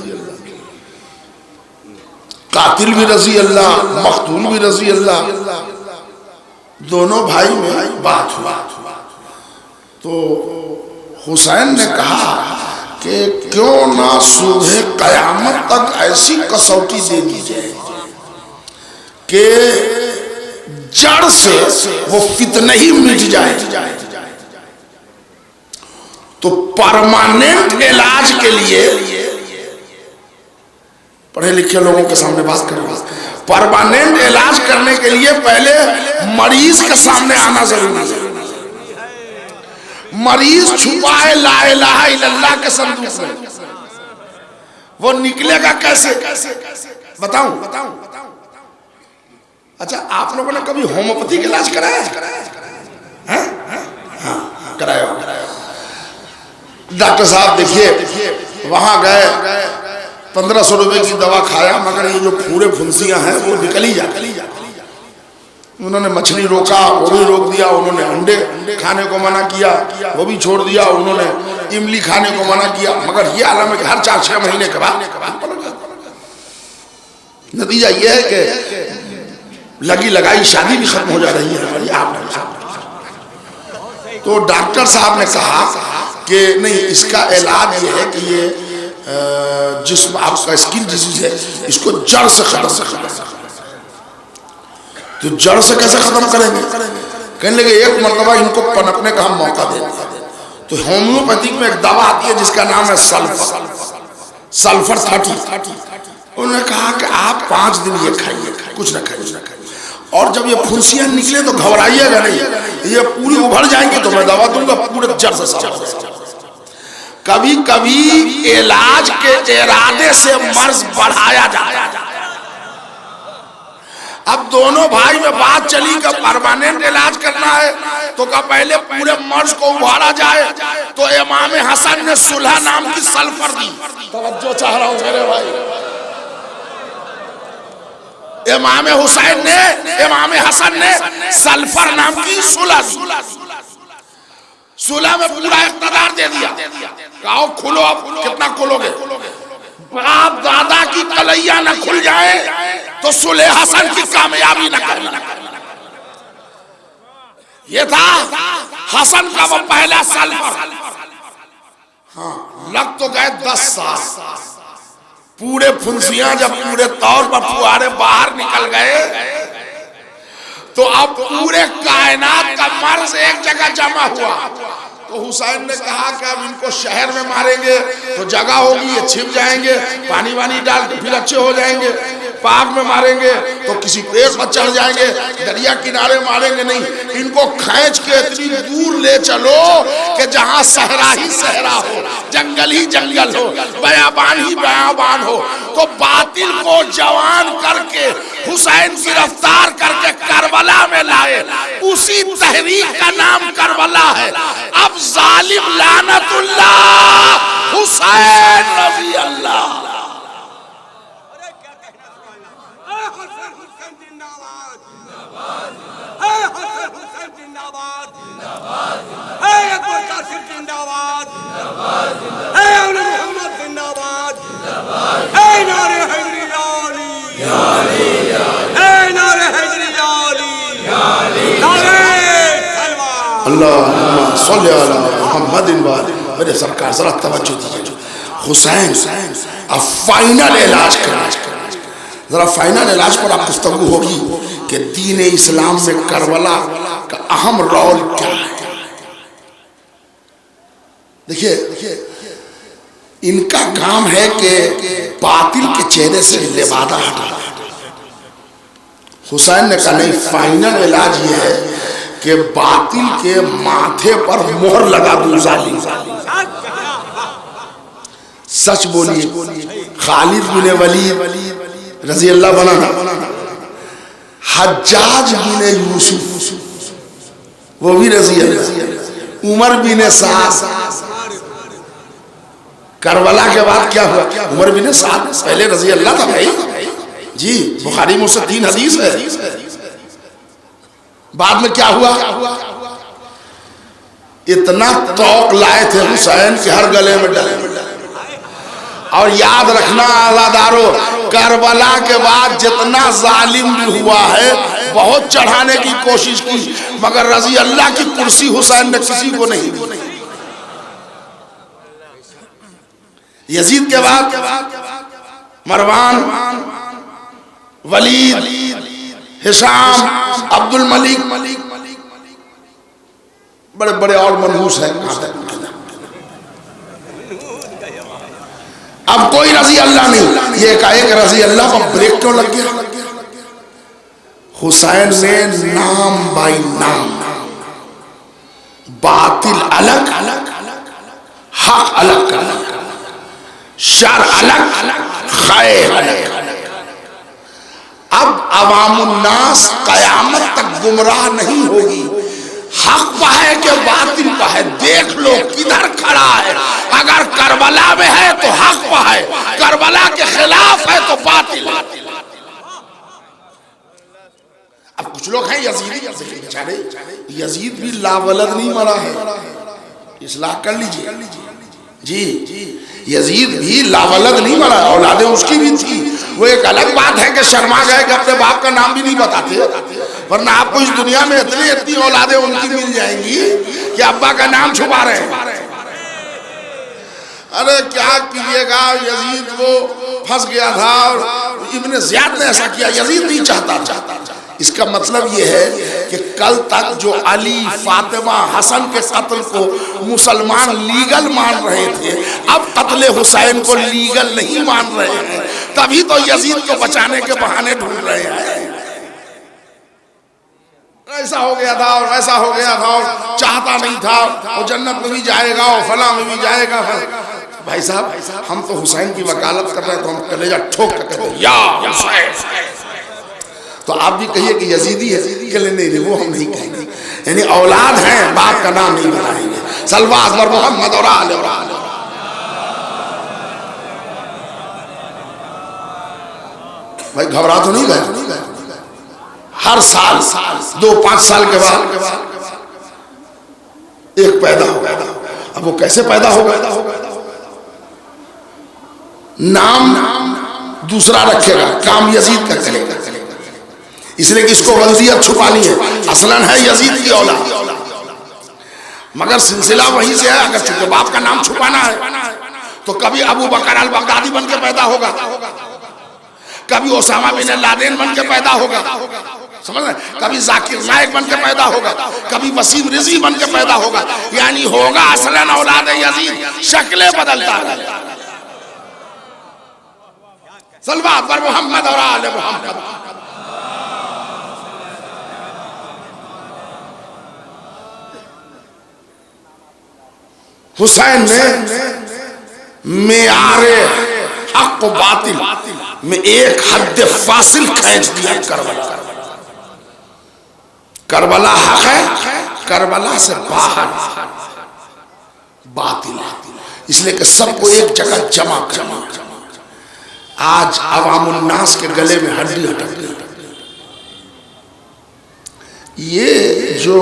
कातिल भी रजी अल्लाह, मकतूल भी रजी अल्लाह, दोनों भाई में बात हुआ। तो हुसैन ने कहा कि क्यों ना सुबह कयामत तक ऐसी कसौटी दे दी जाए कि जड़ से वो फितने ही मिट जाए। तो परमानेंट इलाज के लिए, पढ़े लिखे लोगों के सामने बात करें, परमानेंट इलाज करने के लिए पहले मरीज के सामने आना जरूरी है। मरीज छुपाए ला इलाहा इल्लल्लाह के संदूक में, वो निकलेगा कैसे? बताऊं? अच्छा, आप लोगों ने कभी होम्योपैथिक इलाज कराया है? हाँ, कराया। डॉक्टर साहब देखिए, वहां गए, 1500 रुपए की दवा खाया, मगर ये जो फूरे फुंसियां हैं वो निकल ही जाती। उन्होंने मछली रोका, वो भी रोक दिया। उन्होंने अंडे खाने को मना किया, वो भी छोड़ दिया। उन्होंने इमली खाने को मना किया, मगर ये आलम है कि हर 4-6 महीने के बाद नतीजा ये है कि लगी लगाई शादी भी खत्म हो जा रही है हमारी। तो डॉक्टर साहब ने कहा कि नहीं, इसका इलाज ये है कि ये जिस्म आपका स्किन डिजीज है, इसको जड़ से खत्म। तो जड़ से कैसे खत्म करेंगे? कहने लगे एक मरतबा इनको पनपने का हम मौका देंगे। तो होम्योपैथिक में एक दवा आती है जिसका नाम है सल्फर 30। उन्होंने कहा कि आप 5 दिन ये खाइए, कुछ ना खाइए, और जब ये फुंसियां निकले तो घबराइएगा नहीं, ये पूरी उभर जाएंगे तो मैं दवा दूंगा, पूरे जड़ से साफ। कभी कभी इलाज के इरादे से मर्ज बढ़ाया जाता है। अब दोनों भाई में बात चली कि परमानेंट इलाज करना है, तो का पहले पूरे मर्ज को उभारा जाए। तो इमाम हसन ने सुलह नाम की सल्फर दी। तवज्जो चाह रहा हूं मेरे भाई। इमाम हुसैन ने, इमाम हसन ने सल्फर नाम की सुलह में पूरा इख्तियार दे दिया। कहो खुलो, अब कितना खोलोगे? बाप दादा की कलैया न खुल जाए तो सुलह हसन की कामयाबी न करना। ये था हसन का वो पहला सल्फर। हाँ, लग तो गए 10 साल। पूरे फुंसियां जब पूरे तौर पर फुहारे बाहर निकल गए तो अब पूरे कायनात का मर्ज एक जगह जमा हुआ। तो हुसैन ने कहा कि अब इनको शहर में मारेंगे तो जगह होगी, ये छिप जाएंगे, पानी वानी डाल के फिर अच्छे हो जाएंगे। पाक में मारेंगे तो किसी पेड़ पर चढ़ जाएंगे, दरिया किनारे मारेंगे नहीं। इनको खींच के इतनी दूर ले चलो कि जहां सहरा ही सहरा हो, जंगल ही जंगल हो, बयाबान ही बयाबान हो। तो बातिल को जवान करके हुसैन गिरफ्तार करके करबला में लाए। उसी तहरीक का नाम करबला है। अब जालिम लानतुल्लाह हुसैन रज़ी अल्लाह। अल्लाहुम्मा सल्ली अला मुहम्मदिन व मेरे सरकार जरा तवज्जो दीजिए। हुसैन अब फाइनल इलाज करना, जरा फाइनल इलाज पर आप गुफ्तगू होगी कि दीन इस्लाम में करबला का अहम रोल क्या है। देखिए, इनका काम है कि बातिल के चेहरे से लिबादा हटाना। हुसैन ने कहा नहीं, फाइनल इलाज ये है कि बातिल के माथे पर मोहर लगा दूं जालिम। सच बोलिए, खालिद बिन वलीद रज़ी अल्लाह बना, हज्जाज बिन यूसुफ वो भी रज़ी अल्लाह, उमर बिन साद। करबला के बाद क्या हुआ? उमर बिन साद पहले रज़ी अल्लाह था भाई जी, बुखारी में उससे 3 हदीस है। बाद में क्या हुआ? इतना तौक लाए थे हुसैन के हर गले में डले। और याद रखना आज़ादारो, करबला के बाद जितना जालिम भी हुआ है, बहुत चढ़ाने की कोशिश की, मगर रजी अल्लाह की कुर्सी हुसैन ने किसी को नहीं दी। यजीद के बाद मरवान, वलीद, हिशाम, अब्दुल मलिक, बड़े बड़े और मनहूस हैं। अब कोई रजी अल्लाह नहीं। ये एक रजी अल्लाह पर ब्रेक क्यों लग गया? हुसैन ने नाम बाई नाम, बातिल अलग, हक अलग कर दिया, शर अलग, खैर अलग। अब अवामुन्नास कयामत तक गुमराह नहीं होगी। हक पर है कि बातिल पर है, देख लो किधर खड़ा है। अगर करबला में है तो हक पर है, करबला के खिलाफ है तो बातिल। अब कुछ लोग हैं यजीदी, बेचारे यजीद भी लावलद नहीं मरा है, इस्लाह कर लीजिए जी। यजीद भी लावलद नहीं मरा, औलादें उसकी भी थी। वो एक अलग बात है कि शर्मा गए कि अपने बाप का नाम भी नहीं बताते, वरना आपको इस दुनिया में इतनी औलादें उनकी मिल जाएंगी कि अब्बा का नाम छुपा रहे हैं। अरे क्या कीजिएगा, यजीद वो फंस गया था और इब्न ज़ियाद ने ऐसा किया। यजीद नहीं चाहता। इसका मतलब ये है कि कल तक जो अली, फातिमा, हसन के कत्ल को मुसलमान लीगल मान रहे थे, अब कत्ल हुसैन को लीगल नहीं मान रहे हैं। तभी तो यजीद को बचाने के बहाने ढूंढ रहे हैं। ऐसा हो गया था और वैसा हो गया था और चाहता नहीं था, वो जन्नत में भी जाएगा और फला में भी जाएगा। भाई साहब, हम तो हुसैन की वकालत कर रहे हैं, तो हम कलेजा ठोक कर कहते हैं या हुसैन। तो आप भी कहिए कि यजीदी है, नहीं, वो हम नहीं कहेंगे। यानी औलाद हैं, बाप का नाम नहीं बताएंगे। सल्वा अकबर मोहम्मद और आले भाई घबरा तो नहीं गए। हर साल 2-5 साल के बाद एक पैदा हो गया। अब वो कैसे पैदा हो गया? नाम दूसरा रखेगा, काम यजीद का करेगा, इसलिए कि इसको वल्दियत छुपानी है। असलन है यजीद की औलाद, मगर सिलसिला वहीं से है। अगर चूंकि बाप का नाम छुपाना है तो कभी अबू बकर अल बगदादी बन के पैदा होगा, कभी ओसामा बिन लादेन बन के पैदा होगा, समझ रहे? कभी जाकिर नायक बन के पैदा होगा, कभी वसीम रिजी बन के पैदा होगा। यानी होगा असलन औलाद यजीद, शक्लें बदलता रहता। सल्वा पर मोहम्मद और आले मोहम्मद। हुसैन ने मेयारे हक व बातिल में एक हद फासिल खींच दिया। करबला हक है, करबला से बाहर बातिल है। इसलिए कि सबको एक जगह जमा करना। आज अवामुन्नास के गले में हड्डी अटक गई। ये जो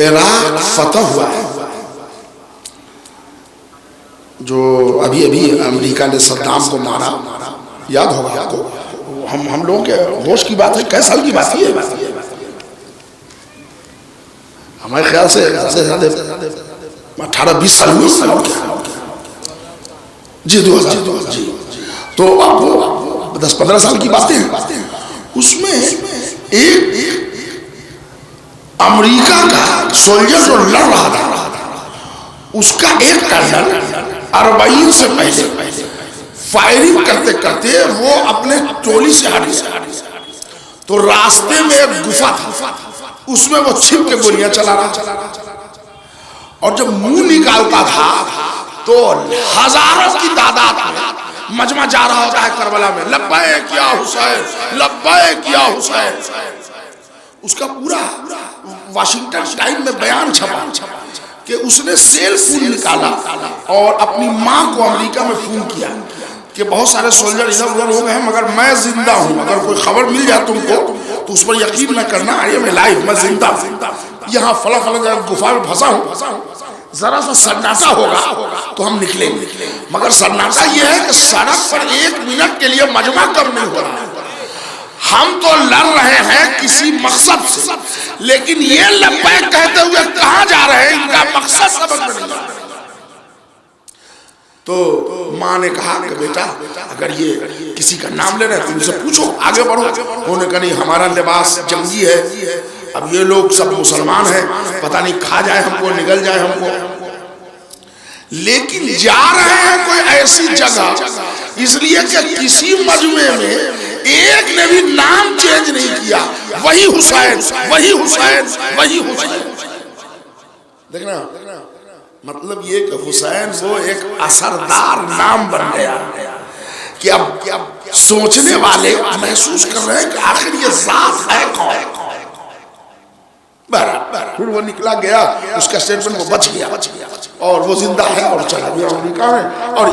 इराक फतह हुआ है, जो अभी अभी अमेरिका ने सद्दाम को मारा, याद होगा आपको। हम लोगों के होश की बात है, कैसे साल की बात है? हमारे ख्याल से 18-20 साल हुई जी, 2000 जी। तो अब 10-15 साल की बातें हैं। उसमें एक अमेरिका का सोल्जर जो लड़ रहा था, उसका एक कर्नल 40 से पहले फायरिंग करते करते वो अपने टोली से हट गया। तो रास्ते में एक गुफा था, उसमें वो छिप के गोलियां चला रहा, और जब मुंह निकालता था तो हजारों की तादाद में मजमा जा रहा होता है करबला में, लब्बैक या हुसैन, लब्बैक या हुसैन। उसका पूरा वाशिंगटन टाइम में बयान छपा कि उसने सेल फोन निकाला और अपनी माँ को अमेरिका में फोन किया कि बहुत सारे सोल्जर इधर उधर हो गए हैं, मगर मैं जिंदा हूँ। अगर कोई खबर मिल जाए तुमको तो उस पर यकीन न करना, ये मैं लाइव, मैं जिंदा यहाँ फला फला गुफा में फंसा हूँ, जरा सा सन्नाटा होगा तो हम निकलेंगे, मगर सन्नाटा यह है कि सड़क पर 1 मिनट के लिए मजमा कम नहीं हो रहा। हम तो लड़ रहे हैं किसी मकसद से, लेकिन ये लब्बैक कहते हुए कहां जा रहे हैं, इनका मकसद समझ में नहीं आता। तो माँ ने कहा कि बेटा अगर ये किसी का नाम ले रहे हैं तो उनसे पूछो, आगे बढ़ो। उन्होंने कहा नहीं, हमारा लिबास जंगी है, अब ये लोग सब मुसलमान हैं, पता नहीं खा जाए हमको, निगल जाए हमको। लेकिन जा रहे हैं कोई ऐसी जगह, इसलिए कि किसी मजमे में एक ने भी नाम चेंज नहीं किया, वही हुसैन, वही हुसैन, वही हुसैन। देखना मतलब ये कि हुसैन वो एक असरदार नाम बन गया कि अब सोचने वाले महसूस कर रहे हैं कि आखिर ये जात है कौन। फिर वो निकला गया, उसका स्टेटमेंट वो बच गया और वो जिंदा है और चला गया अमेरिका में, और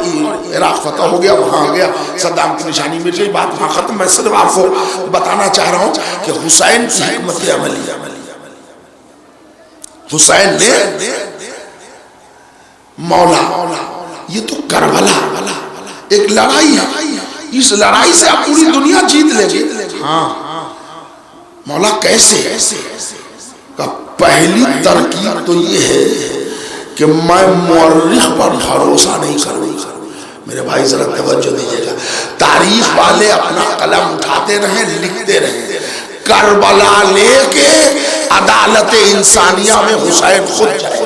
इराक फतह हो गया, वहां गया, सद्दाम की निशानी मिल गई, बात वहां खत्म। मैं सिर्फ आपको बताना चाह रहा हूं कि हुसैन की हिकमत अमली, हुसैन ने मौला, ये तो करबला एक लड़ाई है, इस लड़ाई से आप पूरी दुनिया जीत लेंगे। हाँ, मौला कैसे? पहली तरकीब तो ये है कि मैं मुअर्रिख पर भरोसा नहीं करूंगा। मेरे भाई जरा तवज्जो दीजिएगा, तारीख वाले अपना कलम उठाते रहे, लिखते रहे, करबला लेके अदालत इंसानिया में हुसैन खुद जाए।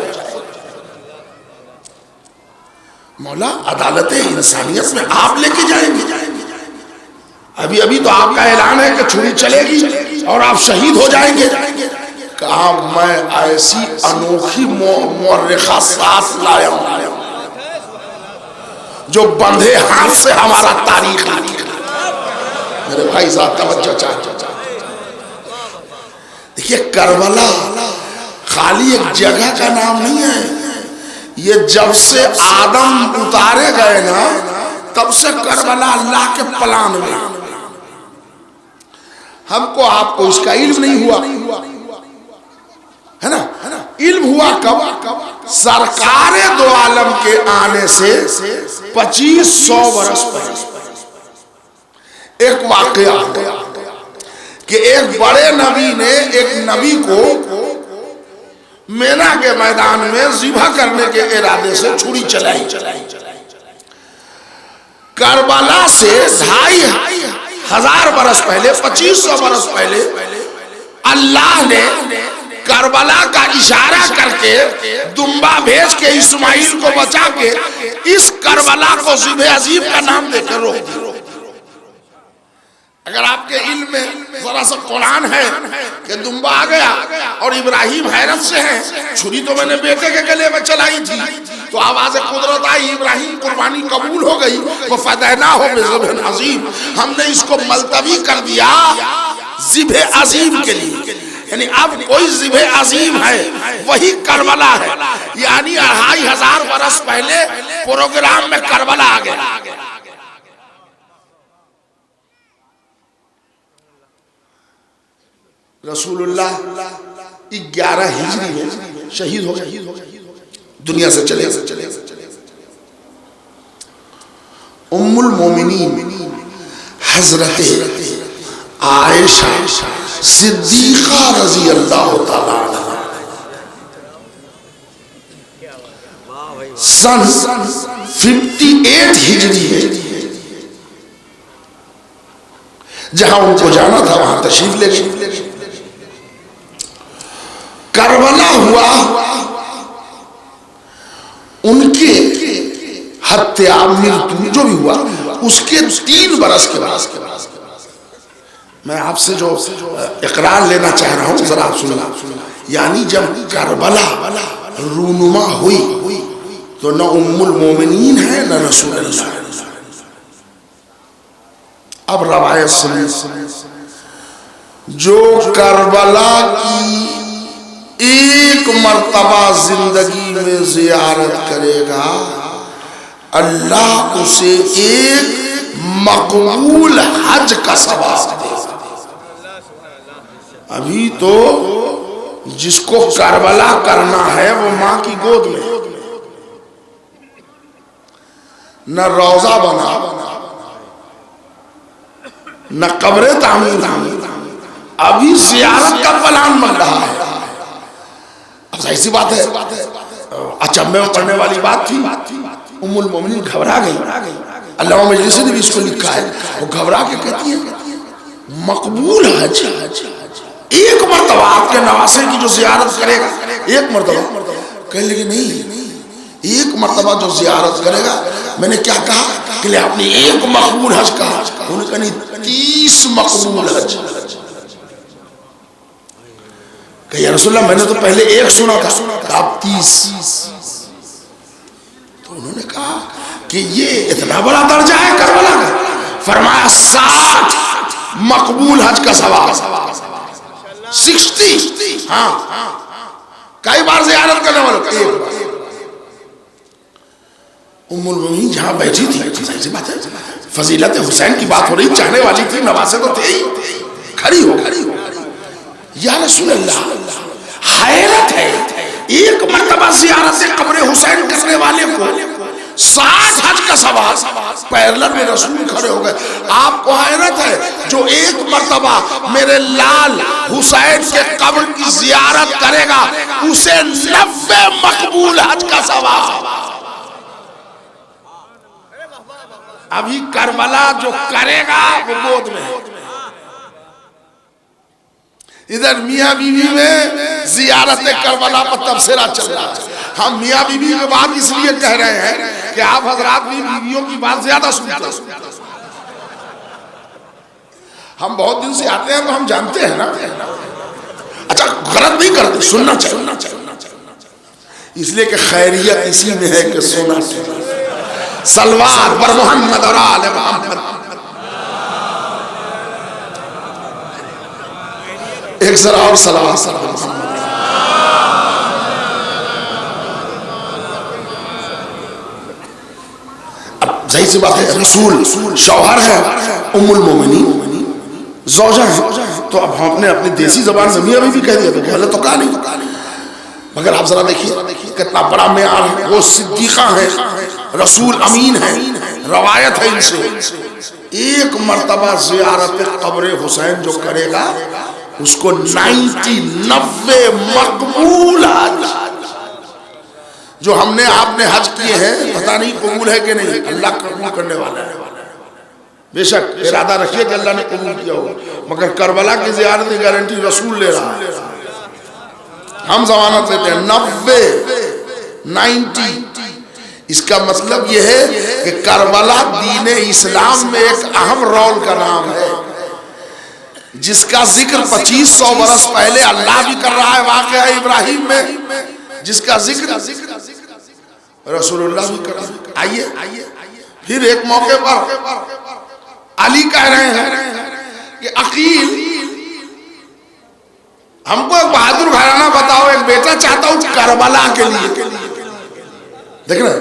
मौला अदालत इंसानियत में आप लेके जाएंगे? अभी अभी तो आपका ऐलान है कि छुरी चलेगी और आप शहीद हो जाएंगे। कहा मैं ऐसी अनोखी मुअर्रिखा साथ लाया हूं जो बंधे हाथ से हमारा तारीख लिखे। मेरे भाई साहब तवज्जो चाहिए। देखिए करबला खाली एक जगह का नाम नहीं है, ये जब से आदम उतारे गए ना तब से करबला अल्लाह के प्लान में। हमको आपको इसका इल्म नहीं हुआ है ना, इल्म हुआ कब? सरकार दो आलम के आने से 2500 वर्ष पहले एक वाकया हुआ कि एक बड़े नबी ने एक नबी को मेना के मैदान में ज़िबा करने के इरादे से छुरी चलाई। करबला से 2500 बरस पहले, 2500 बरस पहले अल्लाह ने करबला का इशारा करके दुम्बा भेज के इस्माइल को बचा के इस करबला को ज़िबे अजीब का नाम देकर रोक दिया। अगर आपके इल्म में जरा सा कुरान है कि दुम्बा आ गया और इब्राहिम हैरत से है, छुरी तो मैंने बेटे के गले में चलाई थी, तो आवाज़ कुदरत आई, इब्राहिम कुर्बानी कबूल हो गई, वो फदैना हो बिज़िब्हिन अज़ीम, हमने इसको मल्तवी कर दिया ज़िबे अज़ीम के लिए। यानी अब कोई ज़िबे अज़ीम है वही करबला है, यानी 2500 बरस पहले प्रोग्राम में करबला आ गया। रसूलुल्लाह 11 हिजरी में शहीद हो गए, दुनिया से चले। उम्मुल मोमिनीन हजरत आयशा सिद्दीक़ा रज़ी अल्लाह तआला अन्हा सन 58 हिजरी में जहां उनको जाना था वहां तशरीफ ले गए। करबला हुआ, उनके हत्या मृत्यु जो भी हुआ उसके 3 बरस के बाद मैं आपसे जो इकरार लेना चाह रहा हूं जरा आप सुनना। यानी जब करबला रूनुमा हुई तो न उम्मुल मोमिनीन है न रसूलुल्लाह। अब रवायत सुनिए, जो करबला की एक मर्तबा जिंदगी में जियारत करेगा अल्लाह उसे एक मकबूल हज का सवाब देगा। अभी तो जिसको करबला करना है वो माँ की गोद में, न रोजा बना, न कब्रें तामीर हुई, अभी जियारत का प्लान बन रहा है। अब ऐसी बात है, अचंभे में पड़ने वाली बात थी। उम्मुल मोमिनीन घबरा गई। अल्लामा मजलिसी ने भी इसको लिखा है, वो घबरा के कहती है मकबूल हज, एक मरतबा आपके नवासे की जो जियारत करेगा, एक मरतबा। कह लगे नहीं, एक मरतबा जो जियारत करेगा। मैंने क्या कहा कि आपने एक मकबूल हज कहा, उन्होंने कहा नहीं 30 मकबूल हज। कहा या रसूलल्लाह मैंने तो पहले एक सुना था, आप 30। तो उन्होंने कहा कि ये इतना बड़ा दर्जा है करबला का। फरमाया 60 मकबूल हज का सवाब, 60। हाँ, कई बार जियारत करने वालों का एक बार। उम्मुल मोमिनीन जहां बैठी थी, ऐसी बात है, फजीलत हुसैन की बात हो रही, चाहने वाली थी, नवासे तो थे ही, खड़ी हो या रसूलल्लाह, हैरत है, एक मरतबा जियारत कब्र हुसैन करने वाले को 60 हज का सवाब। पैरेलल में रसूल खड़े हो गए। आपको हैरत है, जो एक मरतबा मेरे लाल हुसैन के कब्र की जियारत करेगा, उसे 90 मकबूल हज का सवाब। अभी करबला जो करेगा वो गोद में। इधर मियाँ बीवी में जियारत करबला पर तबसरा चल रहा है। हम मियाँ बीवी की बात इसलिए कह रहे हैं कि आप हजरात भी बीवियों की बात ज्यादा सुनते हैं। हम बहुत दिन से आते हैं तो हम जानते हैं ना। अच्छा, गलत नहीं करते, सुनना चाहिए, इसलिए कि खैरियत इसी में है कि सुना चाहिए। सलवात पर मोहम्मद और आले मोहम्मद। एक जरा और सलावत। अब सही सी बात है, रसूल शौहर है, उम्मुल मोमिनीन ज़ौजा है, तो अब हमने अपनी देसी जबान में मियां भी कह दिया, तो गलत तो कहा नहीं। मगर आप जरा देखिए कितना बड़ा मेयार है। वो सिद्दीका है, रसूल अमीन है, रवायत है इनसे। एक मरतबा जियारत कब्र हुसैन जो करेगा उसको 90 मकबूल हज। जो हमने आपने हज किए हैं पता नहीं कबूल है कि नहीं, अल्लाह कबूल करने वाला है। बेशक इरादा रखिए कि अल्लाह ने कबूल किया हो, मगर करबला की जियारत की गारंटी रसूल ले रहा है, हम जमानत लेते हैं। 90 इसका मतलब यह है कि करबला दीन इस्लाम में एक अहम रोल का नाम है, जिसका जिक्र 2500 बरस पहले अल्लाह भी कर रहा है वाक़या इब्राहिम में, जिसका जिक्र रसूलुल्लाह भी कर रहा है। आइए फिर एक मौके पर अली कह रहे हैं कि अकील हमको एक बहादुर घराना बताओ, एक बेटा चाहता हूं करबला के लिए। देख रहे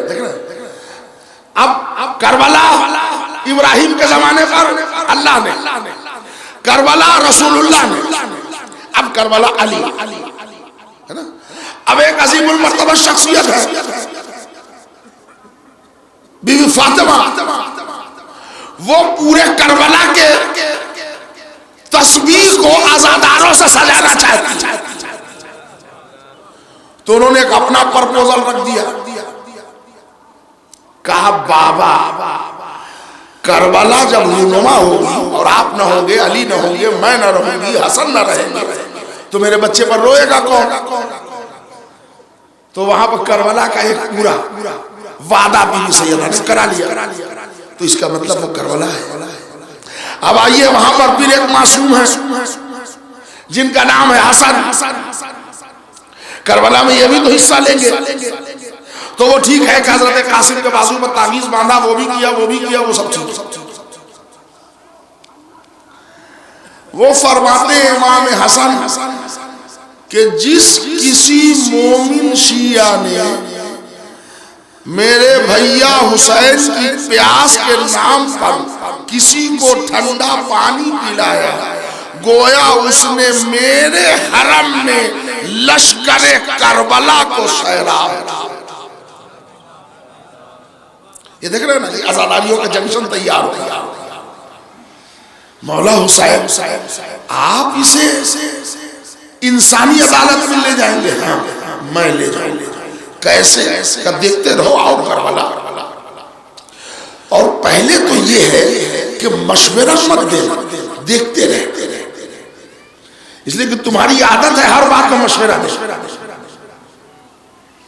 अब करबला इब्राहिम के जमाने पर अल्लाह ने, करबला रसूलुल्लाह ने, अब करबला अली है ना। अब एक अजीमुल मर्तबा शख्सियत है बीवी फातिमा, वो पूरे करबला के तस्वीर को आजादारों से सजाना चाहती, तो उन्होंने एक अपना प्रपोजल रख दिया। कहा बाबा करबला जब रूनुमा होगी और आप न होंगे, अली न होंगे, मैं न रहूंगी, हसन न रहेंगे, तो मेरे बच्चे पर रोएगा कौन? तो वहां पर करबला का एक पूरा वादा बीवी सैयदा ने करा लिया, तो इसका मतलब वो करबला है। अब आइए वहां पर फिर एक मासूम है जिनका नाम है हसन। करबला में ये भी तो हिस्सा लेंगे, तो वो ठीक है कि हजरत कासिम के बाजू पर तावीज बांधा, वो भी किया, वो सब ठीक। वो फरमाते इमाम हसन कि जिस किसी मोमिन शिया ने मेरे भैया हुसैन की प्यास के नाम पर किसी को ठंडा पानी पिलाया, गोया उसने मेरे हरम में लश्करे करबला को सैराब। ये देख रहे हैं ना, आजादारियों का जंक्शन तैयार हो गया। मौला हुसैन आप इसे इंसानी अदालत में ले जाएंगे? हाँ मैं ले जाऊंगा। कैसे? का देखते रहो और करबला। और पहले तो ये है कि मशवरा मत देना, देखते रहते रहे, इसलिए कि तुम्हारी आदत है हर बात में मशवरा दे।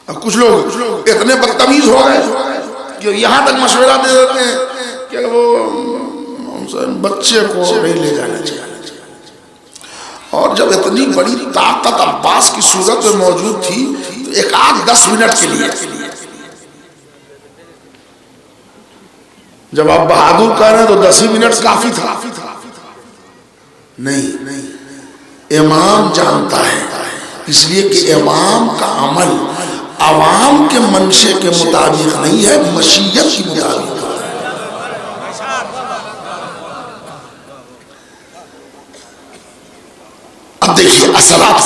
अब कुछ लोग इतने बदतमीज हो गए कि यहां तक मशवरा दे देते हैं कि वो बच्चे को नहीं ले जाना चाहिए। और जब इतनी बड़ी ताकत अब्बास की सूरत में मौजूद थी तो एक आध 10 मिनट के लिए, जब आप बहादुर कह रहे हैं तो 10 ही मिनट काफी था। नहीं, इमाम जानता है, इसलिए कि इमाम का अमल अवाम के मंशे के मुताबिक नहीं है, मशीयत के मुताबिक। अब देखिए असलात,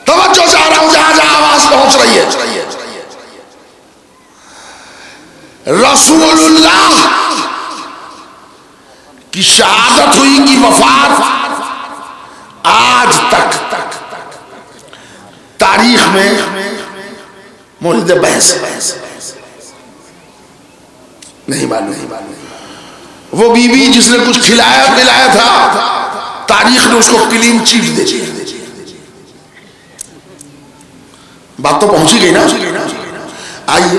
तवज्जो चाह रहा हूं, जहां जहां आवाज पहुंच रही है। रसूलुल्लाह की शहादत हुई कि वफात आज तक तारीख में मौलिद बहस नहीं मालूम। वो बीबी जिसने कुछ खिलाया पिलाया था, तारीख ने उसको क्लीन चिट दे दी। बात तो पहुंची गई ना। आइए,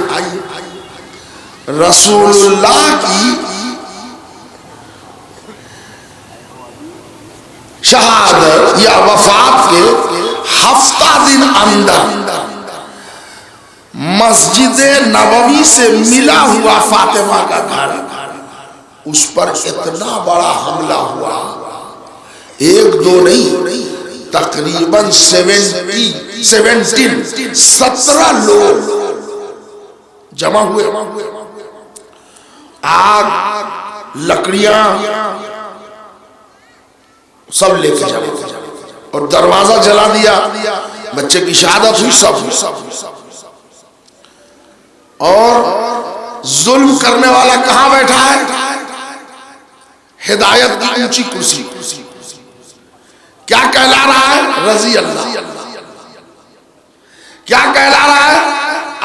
रसूलुल्लाह की शहादत या वफात के हफ्ता दिन अंदर मस्जिद नबवी से मिला हुआ फातिमा का घर, उस पर इतना बड़ा हमला हुआ, 1-2 नहीं, तकरीबन 17 लोग जमा हुए। आग, लकड़ियां सब लेके चले और दरवाजा जला दिया। बच्चे की शहादत हुई सब। और जुल्म करने वाला कहां बैठा है? हिदायत की ऊंची कुर्सी। क्या कहला रहा है? रजी अल्लाह। क्या कहला रहा है?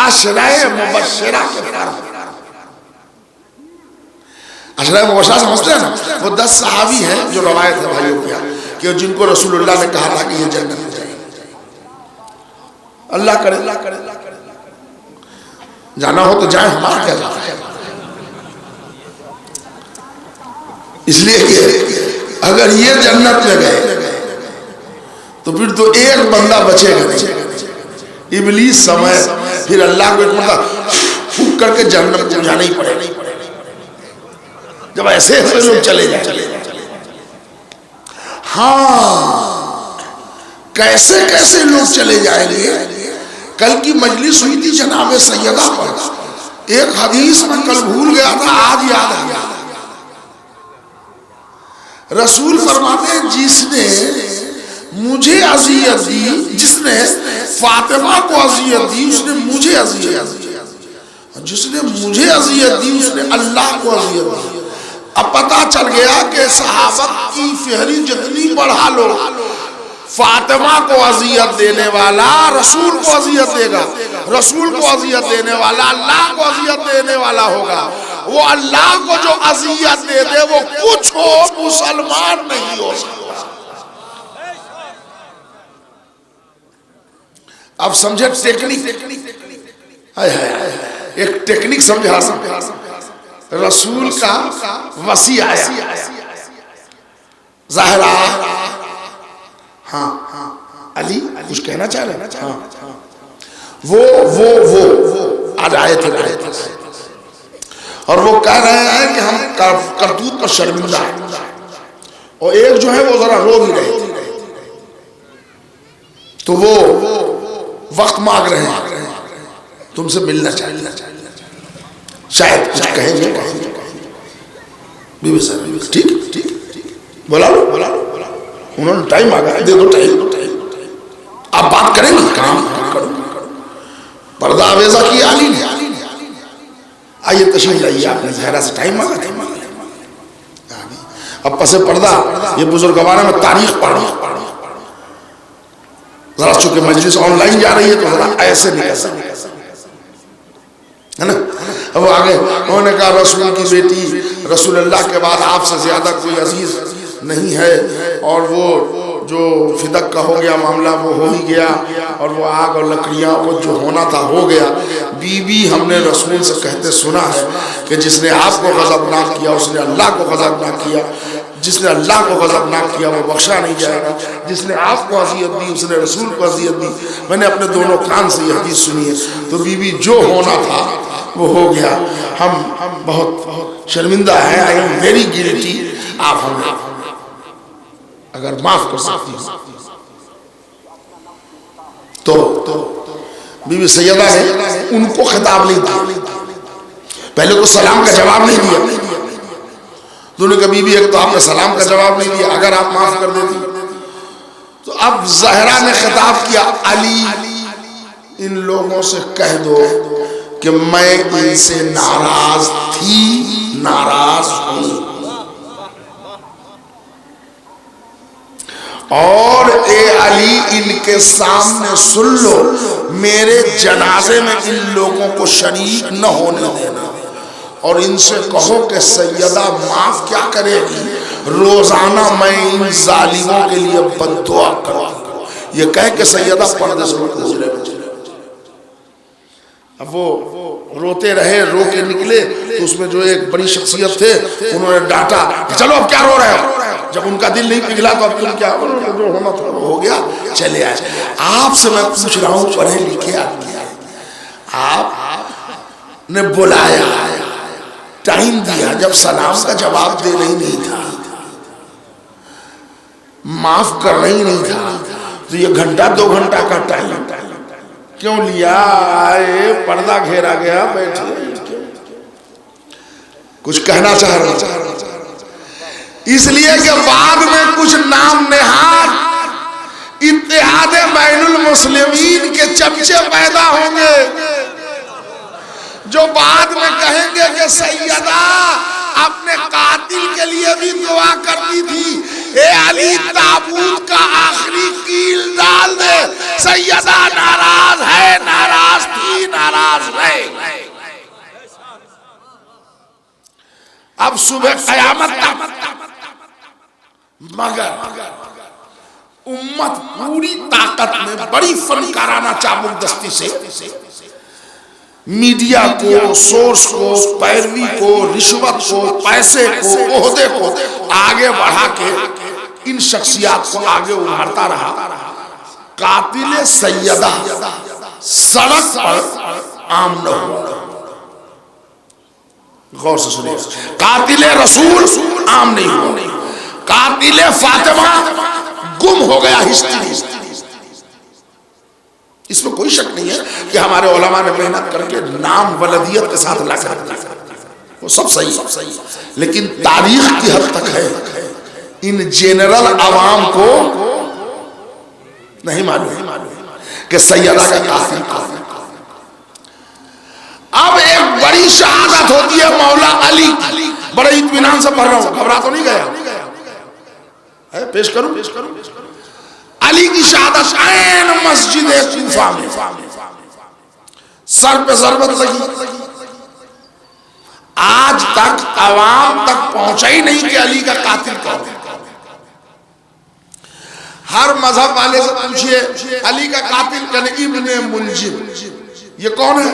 अशराए मुबश्शिरा के फर्द। अशराए मुबश्शिरा समझते हैं ना? वो 10 सहाबी हैं जो रवायत है भाइयों क्या, कि जिनको रसूलुल्लाह ने कहा था कि ये जन्नत में जाएंगे। अल्लाह करे जाना हो तो जाए, हमारा क्या जाता है। इसलिए कि अगर ये जन्नत में गए तो फिर तो एक बंदा बचेगा नहीं। इब्लीस समय फिर अल्लाह को एक मतलब फूंक करके जन्नत में जाना ही पड़ेगा, जब ऐसे लोग चले जाए। हाँ, कैसे कैसे लोग चले जाएंगे। कल की मजलिस हुई थी जनाब सैयदा पर, एक हदीस में कल भूल गया था, आज याद आ गया। रसूल फरमाते हैं जिसने मुझे अजियत दी, जिसने फातिमा को अजियत दी, उसने मुझे अजियत दी। जिसने मुझे अजियत दी उसने अल्लाह को अजियत दी। अब पता चल गया कि सहाबत की फेहरिस्त जितनी बढ़ा लो, फातिमा को अजियत देने वाला रसूल को अजियत देगा, रसूल को अजियत देने वाला अल्लाह को अजियत देने वाला होगा। वो अल्लाह को जो अजियत दे दे वो कुछ हो मुसलमान नहीं हो सकता। अब समझे टेक्निक, एक टेक्निक समझा। रसूल का वसी आया, ज़हरा, हाँ अली कुछ कहना चाह रहे हैं, हाँ वो आज आए थे और वो कह रहे हैं कि हम करतूत पर शर्मिंदा हैं। और एक जो है वो जरा रो भी रहे थे, तो वो वक्त मांग रहे हैं, तुमसे मिलना चाहिए, शायद कुछ कहेंगे। बीबी सर ठीक बोला लो, उन्होंने टाइम मांगा, दे दो टाइम। आप बात करेंगे, काम करो। पर्दा आवेजा की आली ने आइए तशरीफ लाइए, आपने जहरा से टाइम मांगा था। अब पसे पर्दा ये बुजुर्गवाना में तारीख पढ़ जरा, चूंकि मजलिस ऑनलाइन जा रही है तो जरा ऐसे निकल है ना। अब आगे उन्होंने कहा रसूल की बेटी, रसूल अल्लाह के बाद आपसे ज्यादा कोई अजीज नहीं है, और वो जो फिदक का हो गया मामला वो हो ही गया, और वो आग और लकड़ियाँ वो जो होना था हो गया। बीबी हमने रसूल से कहते सुना है कि जिसने आपको गज़बनाक किया उसने अल्लाह को गज़बनाक किया, जिसने अल्लाह को गज़बनाक किया वो बख्शा नहीं जाएगा, जिसने आपको अज़ियत दी उसने रसूल को अज़ियत दी। मैंने अपने दोनों कान से ये हदीस सुनी है। तो बीबी जो होना था वो हो गया, हम बहुत शर्मिंदा हैं, आई एम वेरी गिल्टी। आप हमें अगर माफ कर सकती हो तो बीबी सैयदा ने उनको खिताब नहीं दिया, पहले को सलाम का जवाब नहीं दिया। दोनों का बीबी एक तो आपने सलाम का जवाब नहीं दिया, अगर आप माफ कर देती तो अब ज़हरा ने खिताब किया, अली इन लोगों से कह दो कि मैं इनसे नाराज थी, नाराज हूं, और ए अली इनके सामने सुन लो, मेरे जनाजे में इन लोगों को शरीक न होने देना, और इनसे कहो कि सैयदा माफ क्या करेगी, रोजाना मैं इन जालिमों के लिए बद्दुआ करूंगा। ये कह के सैयदा पर्दे से गुजरे। अब वो रोते रहे, रो के निकले तो उसमें जो एक बड़ी शख्सियत थे उन्होंने डांटा, चलो अब क्या रो रहे हो, जब उनका दिल नहीं पिघला तो अब तुम क्या, जो होना था वो हो गया, चले आए। आपसे मैं पूछ रहा हूँ, पढ़े लिखे आदमी, आप ने बुलाया, टाइम दिया, जब सलाम का जवाब दे नहीं था, माफ करना ही नहीं था, तो ये घंटा 2 घंटा का टाइम क्यों लिया? आए, पर्दा घेरा गया, बैठे, कुछ कहना चाह रहा, इसलिए कि बाद में कुछ नाम नेहाद इत्तेहाद बैनुल मुस्लिमीन के चमचे पैदा होंगे, जो बाद में कहेंगे कि सैयदा अपने कातिल के लिए भी दुआ करती थी, ए अली ताबूत का आखिरी कील डाल दे, सैयदा नाराज है, नाराज थी, नाराज रहे। अब सुबह कयामत तक मगर उम्मत पूरी ताकत में बड़ी फनकाराना चाबुकदस्ती से मीडिया को, सोर्स को, पैरवी को, रिश्वत को, पैसे को, ओहदे को आगे बढ़ा के इन शख्सियात को आगे उभारता रहा। कातिल सैयदा सड़क पर आम न हो, गौर से सुनिए, कातिल रसूल आम नहीं हो, कातिल फातिमा गुम हो गया हिस्ट्री। इसमें कोई शक नहीं है कि हमारे उलमा ने मेहनत करके नाम वलदियत के साथ ला कर, वो सब सही, लेकिन तारीख की हद तक है, इन जनरल आवाम को नहीं मालूम कि सैयदा का कातिल कौन है। अब एक बड़ी शहादत होती है मौला अली, बड़े इत्मीनान से पढ़ रहा हूं, घबरा तो नहीं गया है, पेश करूं। अली की शहादत ऐन मस्जिद कूफा में, सर पे ज़रबत लगी, आज तक अवाम तक पहुंचा ही नहीं कि अली का कातिल कौन है। हर मजहब वाले से पूछिए अली का कातिल, कहने इब्ने मुलजिम, ये कौन है?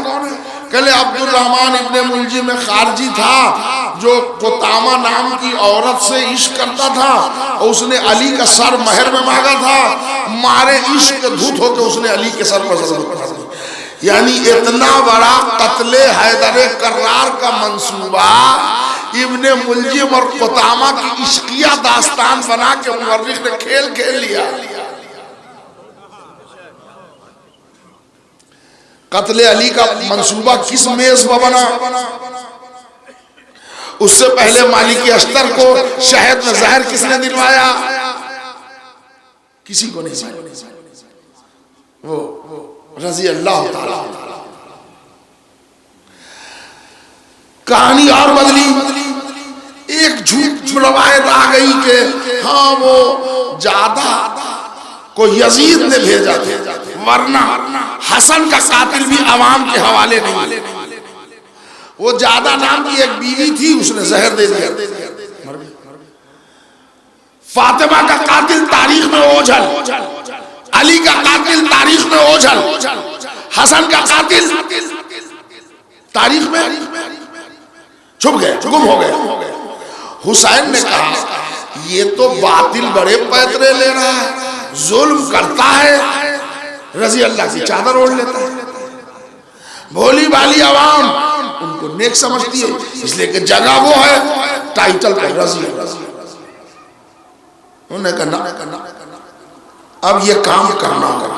कहले अब्दुल रहमान इब्ने मुलजिम में खारजी था जो कोतामा नाम की औरत से इश्क करता था, और उसने अली का सर महर में मांगा था, मारे इश्क धूत होकर उसने अली के सर पर ज़रबत मारी। यानी इतना बड़ा कत्ले हैदर कर्रार का मंसूबा इब्ने मुलजिम और कोतामा की इश्किया दास्तान बना के मुवर्रिख ने खेल खेल लिया। कत्ले अली का मंसूबा किस मेज पर बना? उससे पहले मालिक अश्तर को शहद में जहर किसने दिलवाया? किसी को नहीं, वो रजी अल्लाह ताला। कहानी और बदली, एक झूठ रवायत आ गई कि हाँ वो ज्यादा को यजीद ने भेजा था, वरना हसन का कातिल भी अवाम के हवाले नहीं। वो ज्यादा नाम की एक बीवी थी, उसने जहर दे दिया। फातिमा का कातिल तारीख में ओझल, अली का कातिल तारीख में ओझल, हसन का कातिल तारीख में छुप गए, गुम हो गए। हुसैन ने कहा ये तो बातिल बड़े पैतरे ले रहा है, जुल्म करता है, रजी अल्लाह की चादर ओढ़ लेता है। भोली भाली आवाम उनको नेक समझती है, इसलिए कि जगह वो है टाइटल पर रजी। उन्होंने कहा अब ये काम करना होगा।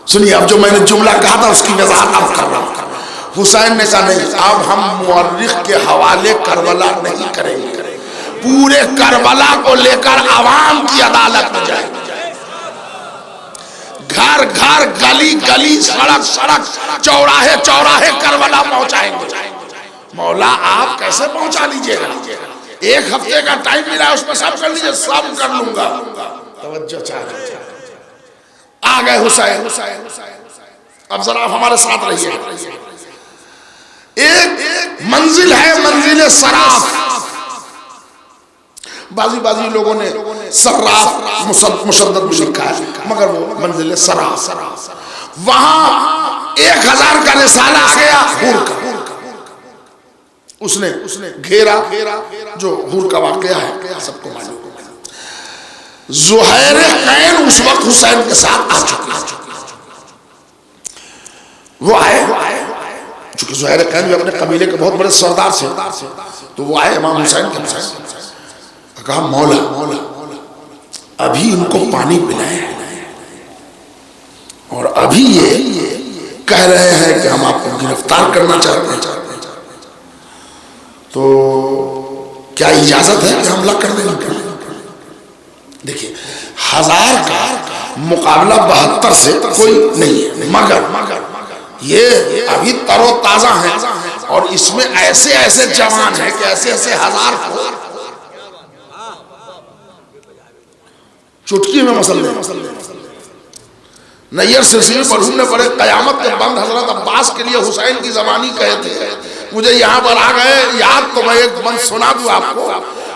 सुनिए, अब जो मैंने जुमला कहा था उसकी वजाहत अब कर रहा हूं। हुसैन ने कहा नहीं, अब हम मुअर्रिख के हवाले करबला नहीं करेंगे, पूरे करबला को लेकर आवाम की अदालत में जाएंगे, घर घर गली गली सड़क सड़क चौराहे चौराहे करबला पहुंचाएंगे। मौला आप कैसे पहुंचा लीजिएगा? 1 हफ्ते का टाइम मिला है, उसमें सब कर लीजिए। सब कर लूंगा। तवज्जो चाहिए। आ गए हुसैन। अब जरा हमारे साथ रहिए। एक मंजिल है, मंजिल सराफ। बाजी लोगों ने सर्राफ मुशद्दद में लिखा है, मगर वो मंजिल सराफ। वहां 1000 का रिसाला आ गया हुर का। उसने घेरा, जो हुर का वाकया है सबको मालूम। ज़ुहैर कैन उस वक्त हुसैन के साथ आ चुकी। वो आए, चूंकि ज़ुहैर कैन भी अपने कबीले के बहुत बड़े सरदार थे, तो वो आए इमाम हुसैन के पास। कहा मौला अभी इनको पानी पिलाए और अभी ये कह रहे हैं कि हम आपको गिरफ्तार करना चाहते हैं, तो क्या इजाजत है कि हमला कर देंगे? देखिए, 1000 का मुकाबला 72 से कोई नहीं है, मगर ये अभी तरोताजा है और इसमें ऐसे ऐसे जवान हैं कि ऐसे ऐसे 1000 को चुटकी में मसल नैयर सिलसिले पर हमने बड़े कयामत के बंद हजरत अब्बास के लिए हुसैन की जबानी कहे थे। मुझे यहाँ पर आ गए याद, तो मैं एक बंद सुना दूं आपको।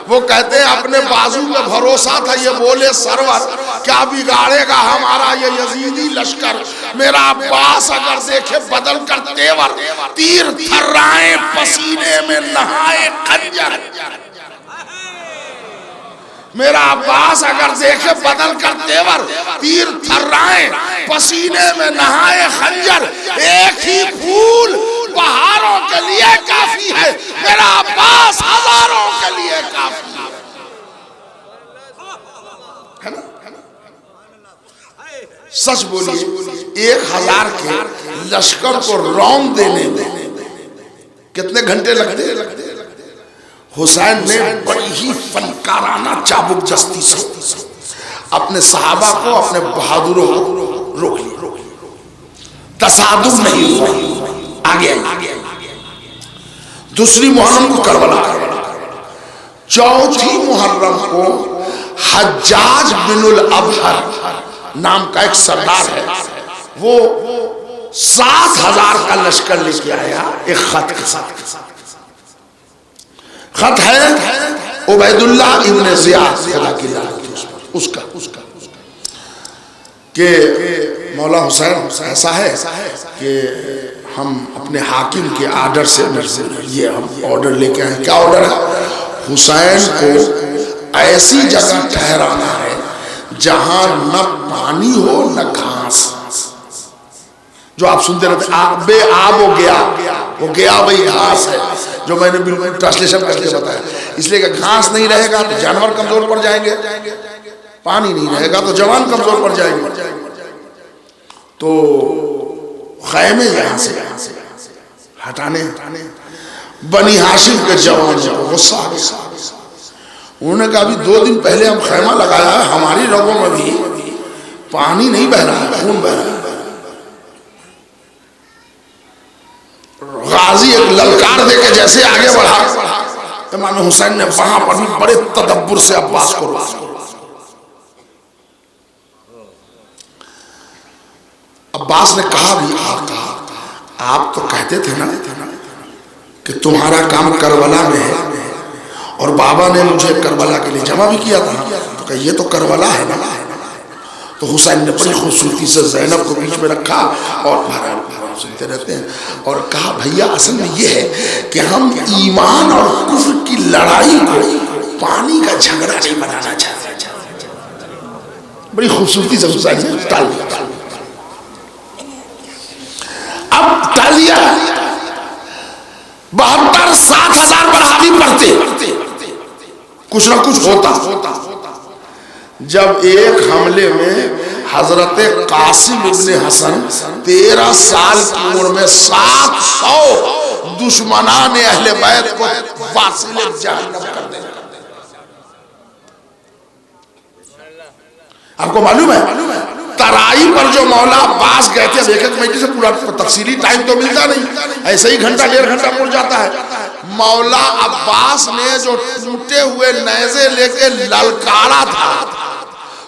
वो कहते हैं अपने बाजू पे भरोसा था, ये बोले सरवर क्या बिगाड़ेगा हमारा ये यजीदी लश्कर। मेरा अब्बास अगर देखे बदल कर तेवर, तीर थर्राए पसीने में नहाए खंजर। मेरा अब्बास अगर देखे बदल कर तेवर, तीर थर्राए पसीने में नहाए खंजर। एक ही फूल बहारों के लिए काफी है, मेरा अब्बास हजारों के लिए काफी है ना? सच बोलिए, 1000 के लश्कर को रौंद देने में कितने घंटे लगते? हुसैन ने बड़ी ही फनकाराना चाबुक जस्ती से अपने सहाबा को, अपने बहादुरों को रोक लिया। तसादुम नहीं हुआ, आगे दूसरी मुहर्रम को करबला, चौथी मुहर्रम को हज्जाज बिनुल अबहर नाम का एक सरदार है, वो 7000 का लश्कर लेके आया एक खत के साथ। खत है उबैदुल्लाह इब्न ज़ियाद उसका कि मौला हुसैन ऐसा है कि हम अपने हाकिम के आर्डर से ये हम ऑर्डर लेके आए। क्या ऑर्डर है? हुसैन को ऐसी जगह ठहराना है जहां न पानी हो न घास। जो आप सुनते रहते आब वो गया भाई घास है, जो मैंने बिल्कुल ट्रांसलेशन करके बताया। इसलिए कि घास नहीं रहेगा तो जानवर कमजोर पड़ जाएंगे, पानी नहीं रहेगा तो जवान कमजोर पड़ जाएंगे। तो खैमे यहाँ से हटाने बनी हाशिम के जवान को गुस्सा आ गया। उन्होंने कहा अभी 2 दिन पहले हम खैमा लगाया है, हमारी रगों में भी पानी नहीं बह रहा है, खून बह रहा है। गाजी एक ललकार दे के जैसे आगे बढ़ा, इमाम हुसैन ने वहां पर भी बड़े तदब्बुर से अब्बास को रोका। अब्बास ने कहा भी, आका आप तो कहते थे ना कि तुम्हारा काम करबला में है, और बाबा ने मुझे करबला के लिए जमा भी किया था, तो कहा ये तो करबला है ना। तो हुसैन ने बड़ी खूबसूरती से ज़ैनब को बीच में रखा और सुनते रहते हैं और कहा भैया असल में ये है कि हम ईमान और कुफ्र की लड़ाई को पानी का झगड़ा नहीं बनाना चाहते। बड़ी खूबसूरती से हुसैन ने टाल दिया। अब टाल दिया, 72,000-7,000 बराबरी पढ़ते, कुछ ना कुछ होता। जब एक हमले में हजरत कासिम इब्ने हसन 13 साल की उम्र में 700 दुश्मनान अहले बैत को वासिले जहन्नम कर दिया। आपको मालूम है तराई पर जो मौला अब्बास गए थे, एक एक महीने से पूरा तफसीली टाइम तो मिलता नहीं, ऐसे ही घंटा 1.5 घंटा मुड़ जाता है। मौला अब्बास ने जो टूटे हुए नेज़े लेके ललकारा था,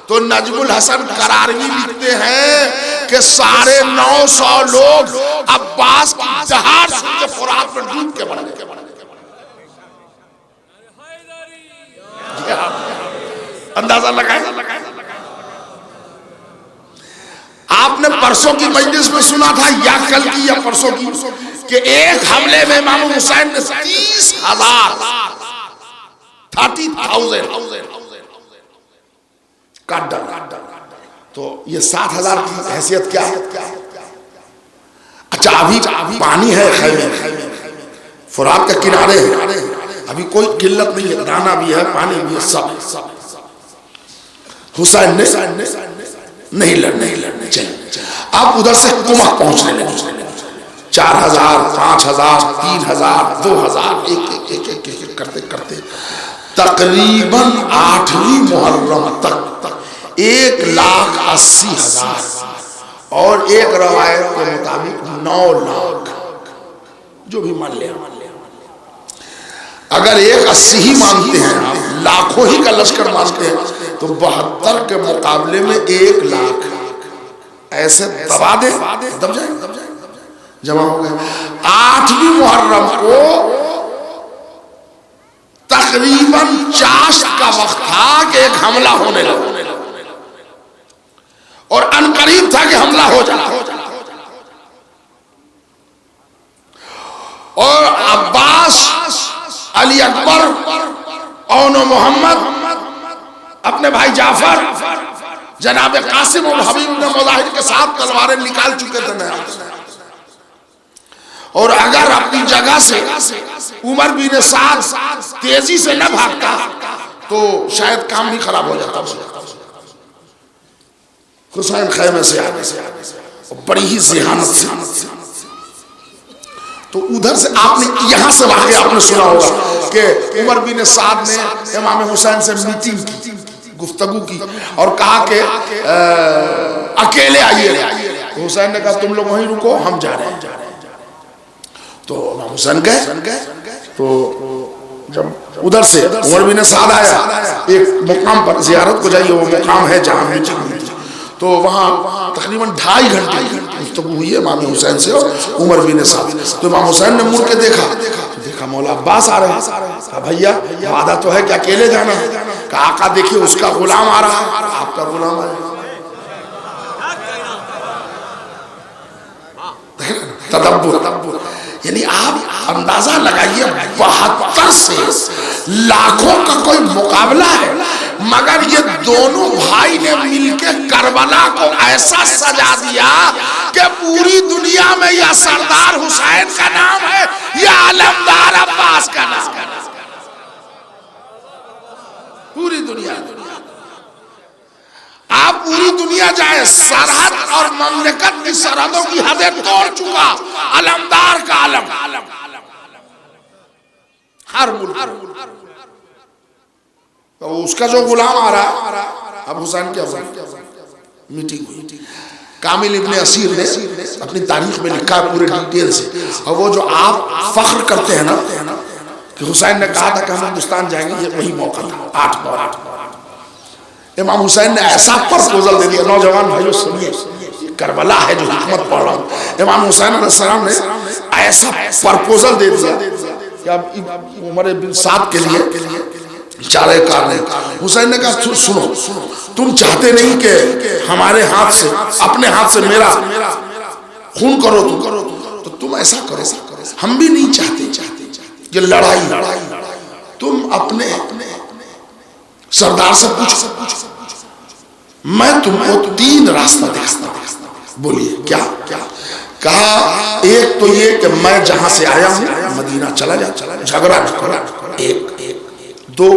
तो नजमुल हसन करारवी लिखते हैं कि 950 लोग अब्बास की दहाड़ सुन के फुरात में डूब के मर गए। अंदाजा लगाए। आपने परसों की मजलिस में सुना था, या कल की या परसों की, कि एक हमले में इमाम हुसैन ने 30,000 काट डाला। तो ये 7,000 की हैसियत क्या है? अच्छा अभी पानी है खैमे, फुरात के किनारे है, अभी कोई किल्लत नहीं है, दाना भी है, पानी भी है, सब। हुसैन ने नहीं लड़ने चले। अब उधर से कुमक पहुंचने लगे, 4,000, 5,000, 3,000, 2,000, एक करते करते तकरीबन 8वीं मुहर्रम तक 1,80,000 और एक रवायत के मुताबिक 9 लाख, जो भी मान लिया। अगर 1,80 ही मानते हैं आप, लाखों ही का लश्कर मानते हैं, तो 72 के मुकाबले में 1 लाख ऐसे दबा दे, दब जाए, जमा हो गए। 8वीं मुहर्रम को तकरीबन चाश्त का वक्त था कि एक हमला होने लगा, और अनकरीब था कि हमला हो जाए। और अब्बास, अली अकबर, औनो मोहम्मद, अपने भाई जाफर, जनाब कासिम और हबीब ने मुजाहिद के साथ तलवारें निकाल चुके थे नया। और अगर अपनी जगह से उमर बिन साद तेजी से न भागता तो शायद काम भी खराब हो जाता। हुसैन खैमे से आगे बड़ी ही ज़िहानत से, तो उधर से आपने यहां से भागे, आपने सुना होगा कि उमर बिन साद ने इमाम हुसैन से मीटिंग की, गुफ्तगू की, और कहा कि अकेले आइए। तो हुसैन ने कहा तुम लोग वहीं रुको, हम जा रहे हैं। तो इमाम हुसैन गए। तो जब उधर से उमर बिन साद आया, एक मुकाम पर जियारत को जाइए, वो मुकाम है जहां मीटिंग हुई थी, तो वहाँ तकरीबन 2.5 घंटे गुफ्तगू हुई है इमाम हुसैन से और उमर बिन साद। तो इमाम हुसैन ने मुड़ के देखा मौला अब्बास आ रहे हैं। कहा भैया वादा तो है कि अकेले जाना है? कहा आका देखिए उसका गुलाम आ रहा है, आपका गुलाम आएगा। तदब्बुर, यानी आप अंदाजा लगाइए 72 से लाखों का कोई मुकाबला है, मगर ये दोनों भाई ने मिलकर करबला को ऐसा सजा दिया कि पूरी दुनिया में यह सरदार हुसैन का नाम है या अलमदार अब्बास का नाम है। पूरी दुनिया, आप पूरी दुनिया जाए, सरहद और ममलकत की सरहदों की हदें तोड़ चुका अलमदार का आलम, हर मुल्क। तो उसका जो गुलाम आ रहा, अब हुसैन क्या मीटिंग हुई, कामिल इब्ने असीर ने अपनी तारीख में लिखा पूरे डिटेल से। और वो जो आप फख्र करते हैं ना कि हुसैन ने कहा था कि हम हिंदुस्तान जाएंगे, ये वही मौका था। 8 इमाम हुसैन ने ऐसा प्रपोजल दे दिया। नौजवान भाइयों सुनिए, करबला है जो हिकमत पढ़ रहा हूँ। इमाम हुसैन अलैहिस्सलाम ने ऐसा प्रपोजल दे दिया कि अब उमर बिन साद के लिए चारे कार ने, हुसैन ने कहा सुनो, तुम चाहते नहीं कि हमारे हाथ से, अपने हाथ से मेरा खून करो तो तुम ऐसा करो, हम भी नहीं चाहते कि लड़ाई, तुम अपने सरदार से पूछो, मैं तुमको 3 रास्ता दिखाता हूं। बोलिए क्या? कहा एक तो ये कि मैं जहां से आया हूं मदीना चला जा, झगड़ा न करो। एक दो,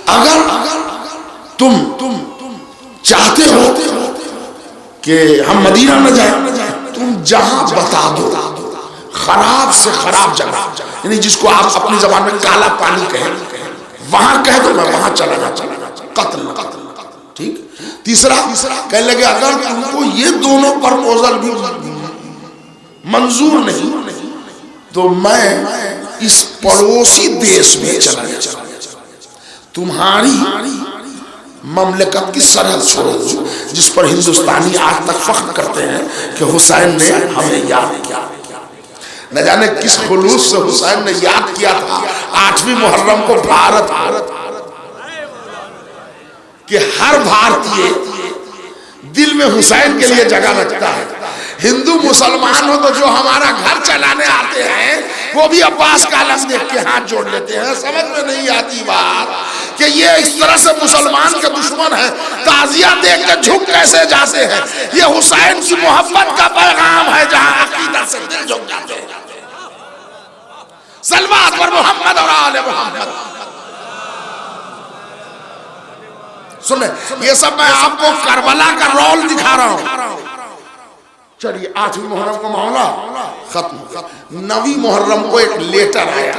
अगर तुम चाहते हो कि हम मदीना न जाए, तुम जहां बता दो खराब से खराब जगह, यानी जिसको आप अपनी जबान में काला पानी कहें, वहां कह दो मैं वहां चला जा, कत्ल। ठीक। तीसरा कह लगे अगर तुमको ये दोनों प्रपोजल भी मंजूर नहीं तो मैं इस पड़ोसी देश में चला जा, तुम्हारी ममलकत की सरहद छोड़ो, जिस पर हिंदुस्तानी आज तक फख्र करते हैं कि हुसैन ने हमें याद किया। न जाने किस खुलूस से हुसैन ने याद किया था 8वीं मुहर्रम को भारत कि हर भारतीय दिल में हुसैन के लिए जगह रखता है। हिंदू मुसलमान हो तो जो हमारा घर चलाने आते हैं वो भी अब्बास का आलम देख के हाथ जोड़ लेते हैं। समझ में नहीं आती बात कि ये इस तरह से मुसलमान के दुश्मन है, ताजिया देख के झुक कैसे जाते हैं। ये हुसैन की मोहब्बत का पैगाम है जहां अकीदा से दिल झुक जाते हैं। सलवात पर मोहम्मद और आले मोहम्मद। सुने, ये सब मैं आपको करबला का रोल दिखा रहा हूं। चलिए 8वीं मुहर्रम का मामला खत्म। 9वीं मुहर्रम को एक लेटर आया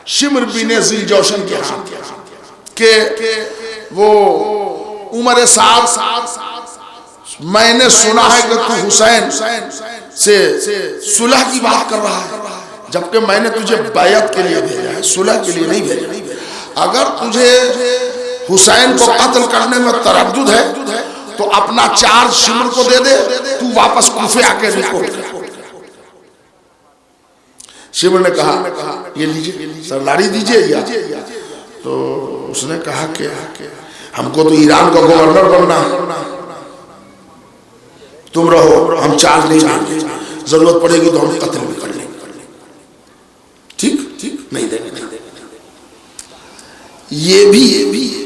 शिमर बिन जिलजौशन के हाथ के वो उमर साहब, मैंने सुना है कि तू हुसैन से सुलह की बात कर रहा है, जबकि मैंने तुझे बैयत के लिए भेजा है, सुलह के लिए नहीं भेजा। अगर तुझे हुसैन को कत्ल करने में तरद्दुद है तो अपना चार्ज शिमर को दे दे, तू वापस कूफे आके रिपोर्ट कर। शिमर ने कहा ये लीजिए सरदारी दीजिए या, तो उसने कहा कि हमको तो ईरान का गवर्नर बनना है, तुम रहो, हम चार्ज नहीं देंगे, जरूरत पड़ेगी तो हम कत्ल भी कर लेंगे। ठीक नहीं देंगे। ये भी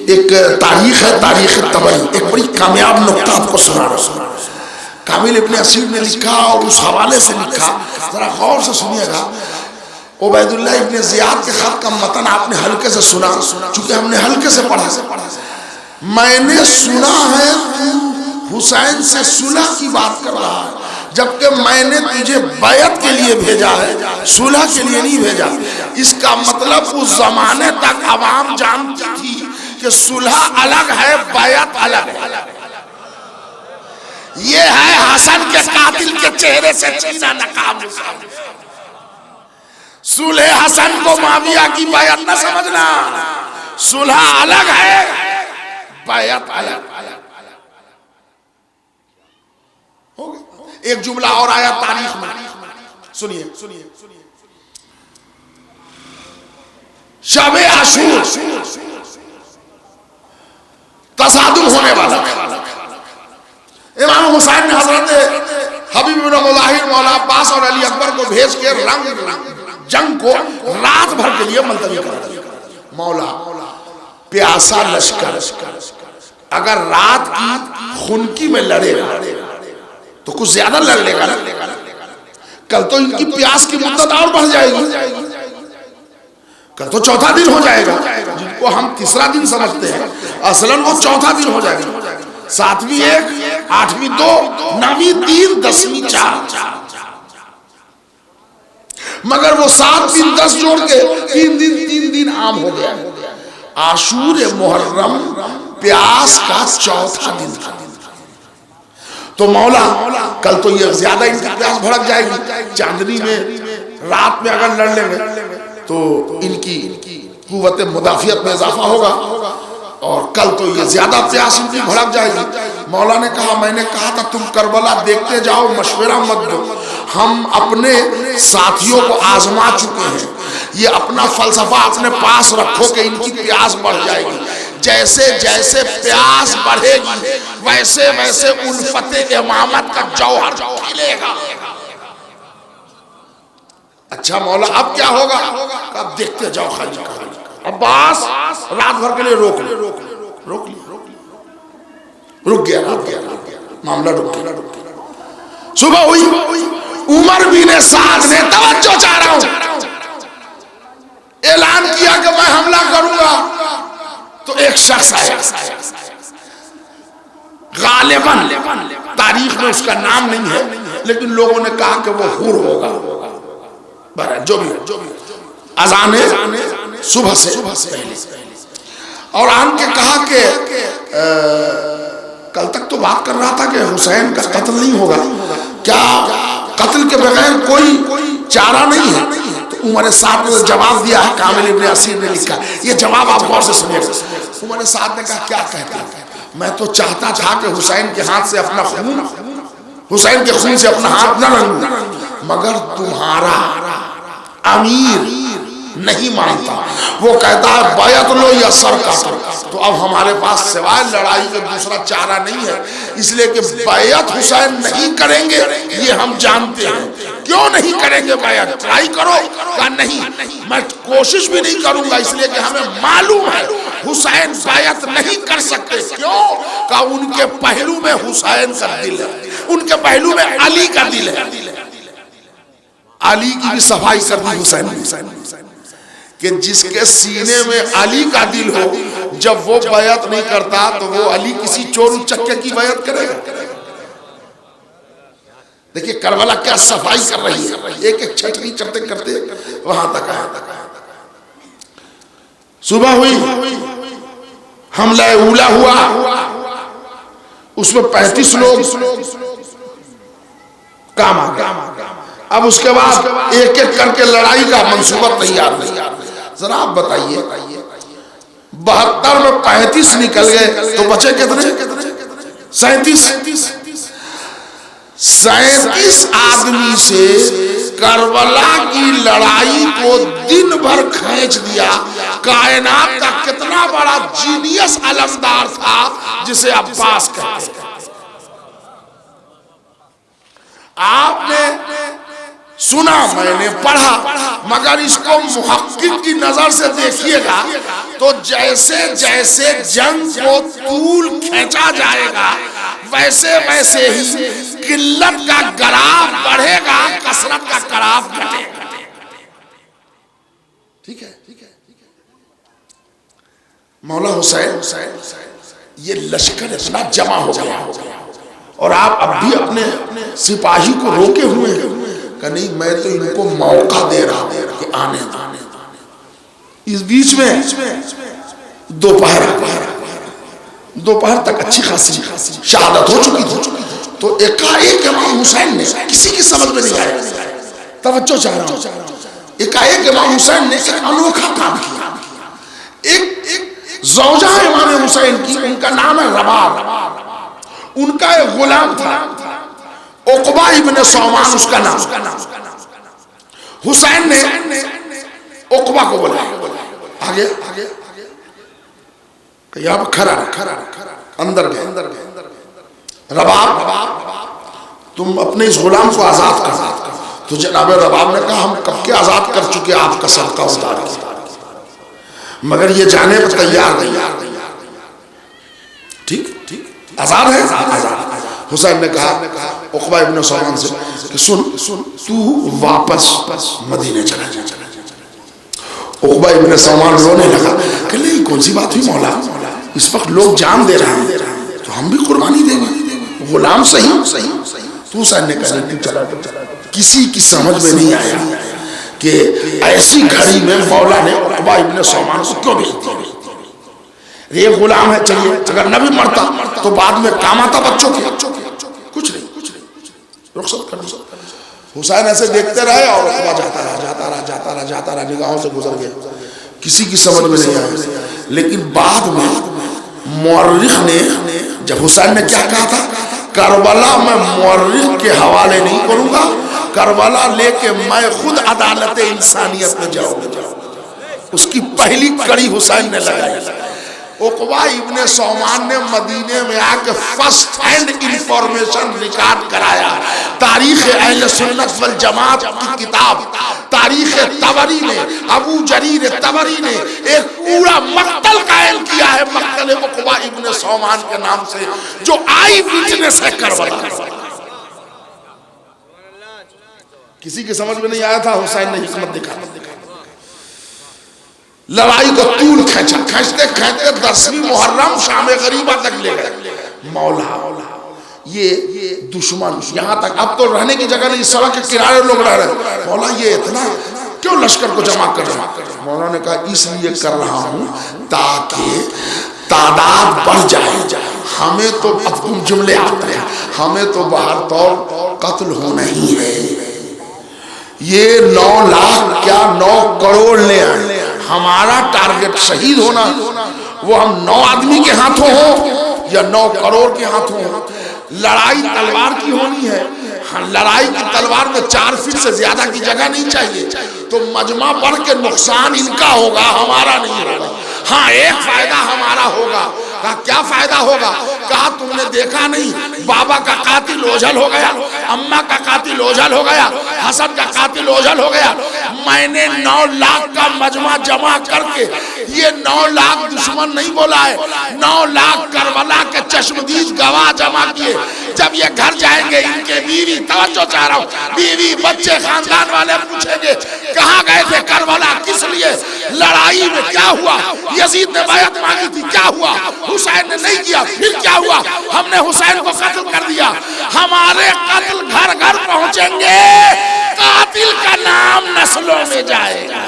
एक तारीख है, तारीख तबरी। एक बड़ी कामयाब नुक्ता आपको सुना रहा। कामिल इब्ने असीर ने लिखा और उस हवाले से लिखा, जरा गौर से सुनिएगा। उबैदुल्लाह इब्ने ज़ियाद के खत का मतन आपने हल्के से सुना, चूंकि हमने हल्के से पढ़ा। मैंने सुना है तू हुसैन से सुलह की बात कर रहा है, जबकि मैंने तुझे बैयत के लिए भेजा है, सुलह के लिए नहीं भेजा। इसका मतलब उस जमाने तक आवाम जानती थी कि सुलह अलग है, बैयत अलग है। ये है हसन के कातिल के चेहरे से छीना नकाब। सुलह हसन को माविया की बैयत न समझना, सुलह अलग है, बैयत अलग। एक जुमला और आया तारीख में, सुनिए। शबे आशूर तसादुम होने वाला। इमाम हुसैन ने हजरत हबीब बिन मुजाहिर, मौला अब्बास और अली अकबर को भेज के जंग को रात भर के लिए मुलतवी कर दिया। मौला प्यासा लश्कर अगर रात की खुनकी में लड़ेगा तो कुछ ज्यादा लड़ लेगा, कल तो इनकी प्यास की मुद्दत और बढ़ जाएगी, कल तो चौथा दिन हो जाएगा, जिनको हम तीसरा दिन समझते हैं असलन वो चौथा दिन हो जाएगा। 7वीं 1, 8वीं 2, 9वीं 3, 10वीं 4, मगर वो 7 दिन 10 जोड़ के 3 दिन आम हो गया। आशूर मुहर्रम प्यास का चौथा दिन था। तो मौला कल तो ये ज्यादा इनकी प्यास भड़क जाएगी, चांदनी में रात में अगर लड़ लेंगे तो इनकी कुव्वत मुदाफियत में इजाफा होगा, और कल तो ये ज्यादा प्यास इनकी भड़क जाएगी। मौला ने कहा, मैंने कहा था तुम करबला देखते जाओ, मशवरा मत दो, हम अपने साथियों को आजमा चुके हैं, ये अपना फलसफा अपने पास रखो कि इनकी प्यास बढ़ जाएगी। जैसे जैसे प्यास बढ़ेगी वैसे वैसे उल्फते इमामत का जौहर खिलेगा। अच्छा मौला अब क्या होगा? अब देखते जाओ खाली। अब्बास रात भर के लिए रोक गया, मामला रुक गया। सुबह हुई, उमर बिन साद ने तवज्जो चाह रहा हूं, ऐलान किया कि मैं हमला करूंगा। तो एक शख्स आया, गालिबन तारीख में उसका नाम नहीं है, लेकिन लोगों ने कहा कि वो हुर होगा, जो भी अजाने सुबह से पहले। और आन के कहा कि कल तक तो बात कर रहा था कि हुसैन का कत्ल नहीं होगा, क्या कत्ल के बगैर कोई चारा नहीं है? तो उमर साद ने जवाब दिया है, कामिल इब्न असीर ने लिखा, ये जवाब आप गौर से सुनिएगा। उमर साद ने कहा, क्या कहते हैं? मैं तो चाहता था कि हुसैन के हाथ से अपना खून, हुसैन के खून से अपना हाथ न रंगूं, मगर तुम्हारा अमीर नहीं मानता, वो कहता है बैत लो या सर काटो। तो अब हमारे पास सिवाय लड़ाई का दूसरा चारा नहीं है, इसलिए कि बैत हुसैन नहीं करेंगे ये हम जानते हैं। क्यों नहीं करेंगे बैत? ट्राई करो का नहीं, मैं कोशिश भी नहीं करूंगा, इसलिए कि हमें मालूम है हुसैन बैत नहीं कर सकते। क्यों? का उनके पहलू में हुसैन का दिल है, उनके पहलू में अली का दिल है। अली की भी सफाई कर दी हुसैन कि जिसके सीने में अली का दिल हो, जब वो बैत नहीं करता तो वो अली किसी चोर उचक्के की बैत करेगा। देखिए करबला क्या सफाई कर रही है, एक एक छटनी चढ़ते करते वहां तक आया। सुबह हुई, हमला उला हुआ, उसमें 35 लोग काम आ गया। अब उसके बाद एक एक करके लड़ाई का मंसूबा तैयार नहीं। जरा आप बताइए, 72 में 35 निकल गए तो बचे कितने? 37 आदमी से करबला की लड़ाई को दिन भर खींच दिया। कायनात का कितना बड़ा जीनियस अलमदार था जिसे अब्बास कहते हैं। आपने सुना, मैंने पढ़ा, मगर इसको मुहक्किक की नजर से देखिएगा तो जैसे जैसे जंग को तूल खींचा जाएगा वैसे wैसे ही किल्लत का ग्राफ बढ़ेगा, कसरत का ग्राफ घटेगा। ठीक है। मौला हुसैन ये लश्कर इतना जमा हो गया, और आप अब भी अपने सिपाही को रोके हुए हैं कि नहीं, मैं तो इनको मौका दे रहा हूं कि आने। इस बीच में दोपहर तक अच्छी खासी शहादत हो चुकी थी। तो एकाएक इमाम हुसैन ने, किसी की समझ में नहीं आया, तवज्जो चाह रहा हूं, एकाएक इमाम हुसैन ने एक अनोखा काम किया। एक ज़ौजा इमाम हुसैन की, उनका नाम है रबाब, उनका एक गुलाम था उक़बा इब्न सौमान उसका नाम। हुसैन ने उक़बा को बुलाया, आगे अब खड़ा अंदर गए। रबाब तुम अपने इस गुलाम को आजाद कर। तो जनाब रबाब ने कहा, हम कब के आजाद कर चुके, आपका सदका उतार, मगर ये जाने पर तैयार नहीं। ठीक आजाद है, आजाद। हुसैन ने कहा उक़बा इब्न सौमान से कि सुन तू वापस मदीने चला जा। उक़बा इब्न सौमान रोने लगा कि नहीं, कौन सी बात हुई मौला, इस वक्त लोग जान दे रहे हैं तो हम भी कुर्बानी देंगे, गुलाम सही। तो हुसैन ने कहा तू चला। किसी की समझ में नहीं आया कि ऐसी घड़ी में मौला ने उक़बा इब्न सौमान को क्यों भेज दिया। ये गुलाम है, चलिए, अगर न भी मरता तो बाद में काम आता बच्चों के, कुछ नहीं। रुखसत कर दी। हुसैन ऐसे देखते रहे और उकबा जाता रहा, निगाहों से गुजर गया, किसी की समझ में नहीं आया। लेकिन बाद में मुअर्रिख ने, जब हुसैन ने क्या कहा था, करबला मैं मुअर्रिख के हवाले नहीं करूंगा, करबला लेके मैं खुद अदालत इंसानियत में जाऊंगा, उसकी पहली कड़ी हुसैन ने लगाई। उकबा इब्ने सौमान ने मदीने में आके फर्स्ट हैंड इंफॉर्मेशन रिकॉर्ड कराया। तारीख अहले सुन्नत वल जमात की किताब तारीख तबरी ने, अबू जरीर तबरी ने एक पूरा मक्तल कायम किया है, मक्तल उकबा इब्ने सौमान के नाम से, जो आई विटनेस है करबला। किसी की समझ में नहीं आया था, हुसैन ने हिकमत दिखा, लड़ाई को तूल खींचा, खींचते खींचते 10वीं मुहर्रम शाम गरीबा तक ले गए। मौला ये दुश्मन यहाँ तक, अब तो रहने की जगह नहीं, सड़क के किनारे लोग रह रहे। मौला ये इतना क्यों लश्कर को जमा कर रहा? मौला ने कहा इसलिए कर रहा हूँ ताकि तादाद बढ़ जाए। हमें तो अब तुम जुमले आते हैं, हमें तो बाहर तौर कत्ल होना ही है। ये 9 लाख क्या 9 करोड़ ले आए, हमारा टारगेट शहीद होना, वो हम 9 आदमी के हाथों हो या 9 करोड़ के हाथों हो। लड़ाई तलवार की होनी है, हाँ, लड़ाई की तलवार में 4 फीट से ज्यादा की जगह नहीं चाहिए, तो मजमा बढ़ के नुकसान इनका होगा, हमारा नहीं होगा। हाँ, एक फायदा हमारा होगा। कहा क्या फायदा होगा? कहा तुमने देखा नहीं, बाबा का कातिल ओझल हो गया, अम्मा का कातिल ओझल हो गया, हसन का कातिल ओझल हो गया। मैंने 9 लाख का मजमा जमा करके, ये 9 लाख दुश्मन नहीं बोला है, 9 लाख करबला के चश्मदीद गवाह जमा किए। जब ये घर जाएंगे, इनके बीवी, तवज्जो चाह रहा हूँ, बीवी बच्चे खानदान वाले पूछेंगे कहाँ गए थे करबला, किस लिए, लड़ाई में क्या हुआ, यजीद ने बैत मांगी थी, क्या हुआ, हुसैन ने नहीं किया, फिर क्या हुआ, हमने हुसैन को कत्ल कर दिया। हमारे कत्ल घर घर पहुंचेंगे, कातिल का नाम नस्लों में जाएगा।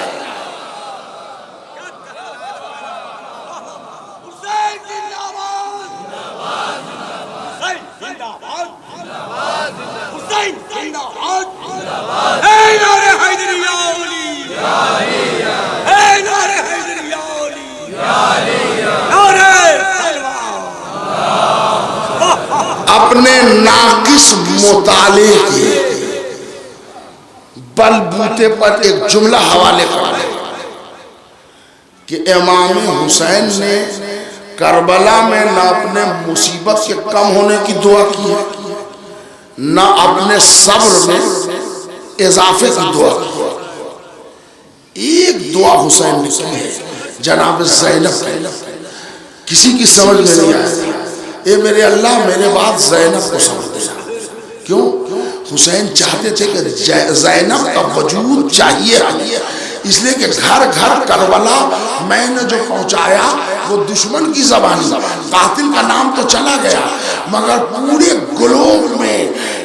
अपने नाकिस मुताले के बलबूते पर एक जुमला हवाले कर दे कि इमाम हुसैन ने करबला में न अपने मुसीबत के कम होने की दुआ की है, न अपने सब्र में इजाफे की दुआ की। एक दुआ हुसैन ने की है, जनाब ज़ैनब। किसी की समझ में नहीं आया, ए मेरे अल्लाह मेरे बाद ज़ैनब को समझ देना। क्यों? हुसैन चाहते थे कि ज़ैनब का वजूद चाहिए, इसलिए कि घर घर करबला मैंने जो पहुंचाया वो दुश्मन की ज़बानी, कातिल का नाम तो चला गया, मगर पूरे ग्लोब में,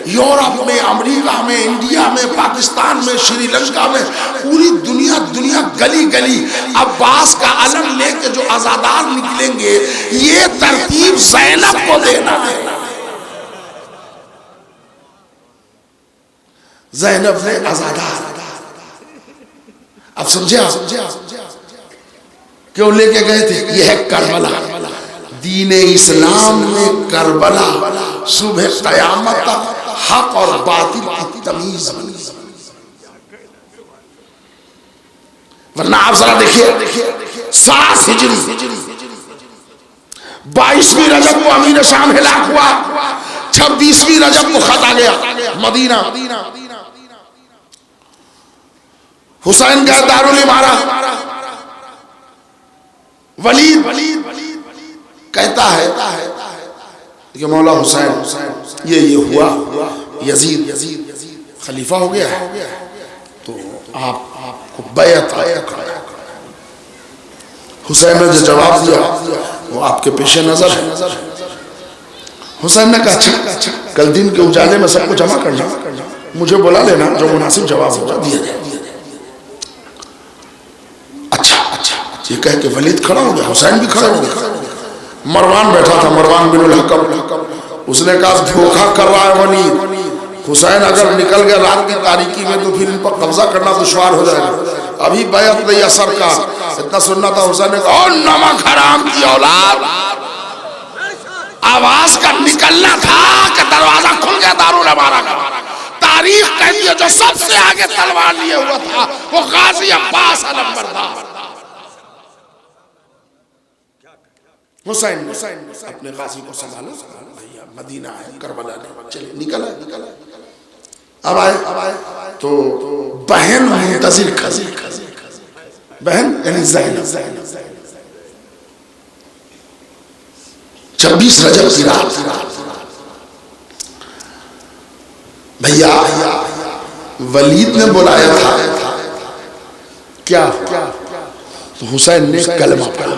यूरोप में, अमेरिका में, इंडिया में, पाकिस्तान में, श्रीलंका में, पूरी दुनिया गली गली अब्बास का अलम लेके जो आज़ादार निकलेंगे, ये तरतीब ज़ैनब को देना है। ज़ैनब ने आज़ादार, अब समझे क्यों लेके गए थे? यह है करबला। दीने इस्लाम में करबला सुबह क़यामत तक हक और बातिल की तमीज बनी। वरना आप जरा देखिए 7 हिजरी 22वीं रजब को अमीर शाम हिलाक हुआ, 26वीं रजब को खत आ गया मदीना। हुसैन गए दारुल इमारा। वलीद कहता है कि मौला हुसैन ये हुआ, यजीद खलीफा हो गया है, तो आपको बैत आया। हुसैन ने जो जवाब दिया वो आपके पेशे नजर है। हुसैन ने कहा अच्छा, कल दिन के उजाले में सबको जमा करना, मुझे बुला लेना, जो मुनासिब जवाब होगा दिया जाए। अच्छा, ये कह के वलीद खड़ा हो गया, हुसैन भी खड़ा हो गया। मरवान बैठा था, मरवान बिन अल हकम, उसने कहा धोखा कर रहा है वलीद, हुसैन अगर निकल गया रात की तारीकी में तो फिर इन पर कब्जा करना दुश्वार हो जाएगा। अभी बैत नहीं असर का इतना सुनना था, हुसैन ने कहा नमक हराम की औलाद, आवाज का निकलना था कि दरवाजा खुल गया दारुल हमारा का। तारीख कहती है जो सबसे आगे तलवार लिए हुआ था वो गाजी अब्बास अलंबरदार। हुसैन अपने गाजी को संभालो भैया, मदीना है, करबला नहीं, चले निकला। अब आए तो बहन मुंतजिर खजी, बहन यानी ज़ैनब 26 रजब की रात भैया वलीद ने बुलाया था क्या, तो हुसैन ने कलमा पढ़ा,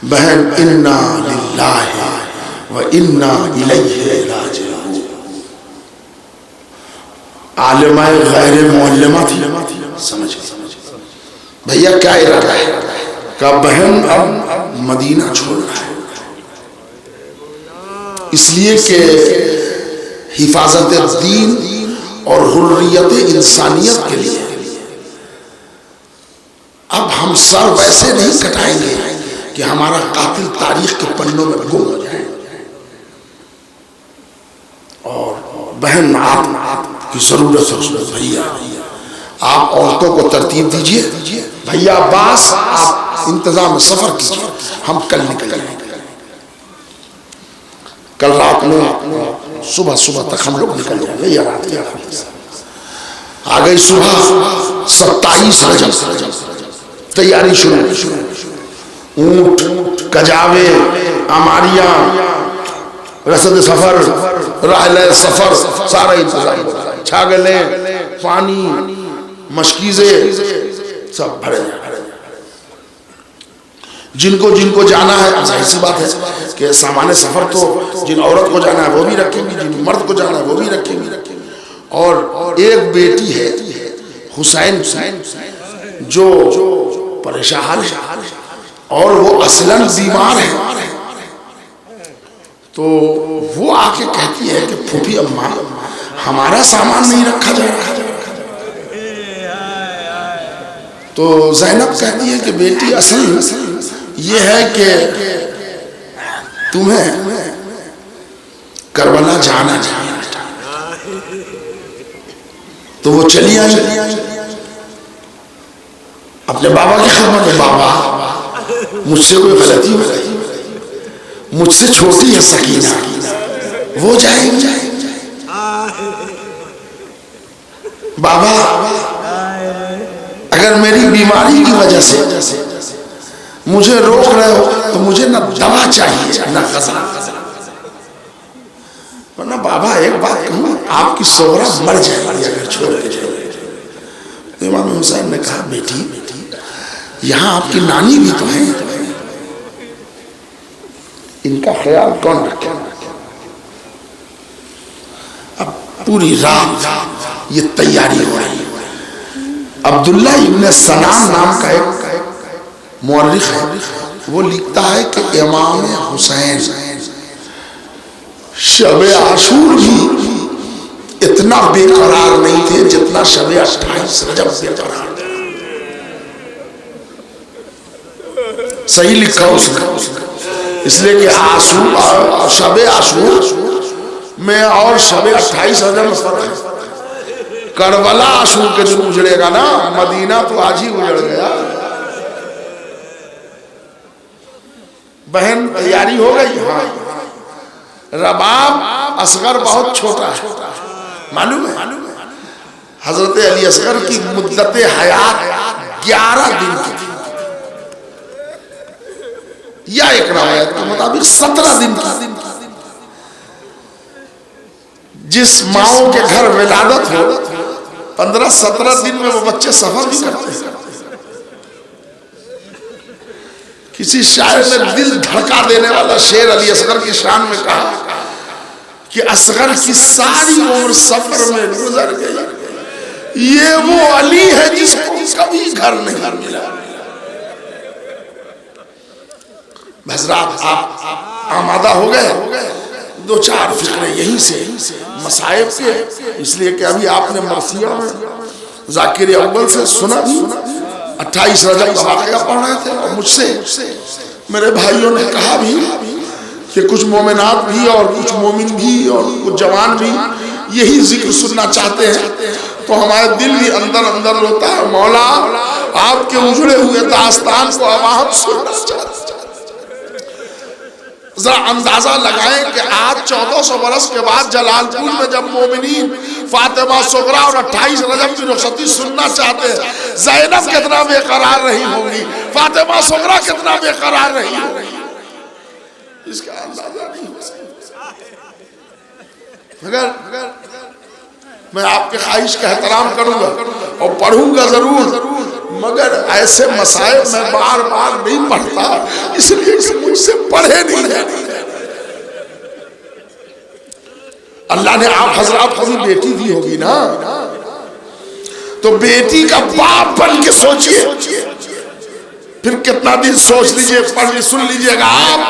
बहन इन्ना लिल्लाहि व इन्ना इलैहि राजिऊन। आलिमा गैर मुअल्लिमा थी, समझ भैया क्या इरादा है, का बहन अब मदीना छोड़ रहा है इसलिए कि हिफाजत दीन और हुर्रियत इंसानियत के लिए अब हम सर वैसे नहीं कटाएंगे कि हमारा कातिल तारीख के पन्नों में गुम हो जाए। और बहन आप की जरूरत है भैया, आप औरतों को तरतीब दीजिए, भैया अब्बास आप इंतजाम सफर कीजिए, हम कल निकलेंगे। कल रात में सुबह तक हम लोग निकल जाएंगे, या रात आ गई सुबह 27 रजब, तैयारी शुरू, ऊंट कजावे अमारिया रसद सफर राहले सफर सारा इंतजाम, छागलें पानी मशकीज़े सब भरे। जिनको जिनको जाना है जाहिर सी बात है कि सामान्य सफर तो जिन औरत को जाना है वो भी रखेंगी, जिन मर्द को जाना है वो भी रखेंगी। और एक बेटी है हुसैन जो परेशान है और वो असलन बीमार है, तो वो आके कहती है कि फूफी अम्मा हमारा सामान नहीं रखा जा रहा है। तो ज़ैनब कहती है कि बेटी असल ये है कि तुम्हें करबला जाना चाहिए। तो वो चली आई अपने बाबा की खिदमत में, बाबा मुझसे कोई गलती हो गई, मुझसे छोटी है सकीना, वो जाएंगे। बाबा अगर मेरी बीमारी की वजह से मुझे रोक रहे हो तो मुझे ना दवा चाहिए ना गज़ा, वरना बाबा एक बात कहूँ, आपकी सोहरा मर जाएगी अगर छोड़ के जाए। तो इमाम हुसैन ने कहा बेटी यहाँ आपकी नानी भी तो है, इनका ख्याल कौन रखे। अब पूरी रात ये तैयारी हो रही है। अब्दुल्ला इब्न सनान नाम का एक मुअर्रिख है, वो लिखता है कि इमाम हुसैन शब-ए आशूर भी इतना बेकरार नहीं थे जितना शब-ए 28 रजब बेकरार थे। सही लिखा उसने, इसलिए कि शब-ए आशूर में और शब-ए 28 रजब में फर्क है। करबला आशूर के दिन उजड़ेगा ना, मदीना तो आज ही उजड़ गया। बहन तैयारी हो गई, हाँ। रबाब असगर बहुत छोटा है, मालूम है, हजरत अली असगर की मुद्दत हयात 11 दिन की थी, या एक रवायत के मुताबिक 17 दिन की। जिस माओ के घर विलादत हो 15-17 दिन में वो बच्चे सफर भी करते हैं। किसी शायर ने दिल धड़का देने वाला शेर अली असगर की शान में कहा कि असगर की सारी उम्र सफर में गुजर गई, ये वो अली है जिसको कभी घर नहीं मिला। हज़रात आप आमादा हो गए, दो चार फिक्रे यहीं से मसाइब के, इसलिए कि अभी आपने मरसिया में जाकिर अव्वल से सुना भी 28 रजब का वाक़या पढ़ रहे थे, और मुझसे मेरे भाइयों ने कहा भी कि कुछ मोमिनात भी और कुछ मोमिन भी और कुछ जवान भी यही जिक्र सुनना चाहते हैं। तो हमारे दिल भी अंदर अंदर रोता है, मौला आपके उजड़े हुए दास्तान को अब हम सुनना चाहते हैं। जरा अंदाजा लगाएं कि आज 1400 बरस के बाद जलालपुर में जब मोमिनीन फातिमा सुगरा और 28 रजब की रुखसती सुनना चाहते हैं, ज़ैनब कितना बेकरार रही होगी, फातिमा सुगरा कितना बेकरार रही होगी, इसका अंदाजा नहीं हो सकता। मगर मैं आपके ख्वाहिश का एहतराम करूंगा और पढ़ूंगा जरूर, मगर ऐसे मसाइब मैं बार बार नहीं पढ़ता, इसलिए कि मुझसे पढ़े नहीं है। अल्लाह ने आप हजरात को भी बेटी दी होगी ना, तो बेटी का बाप बन के सोचिए, फिर कितना दिन सोच लीजिए, पढ़ सुन लीजिएगा आप,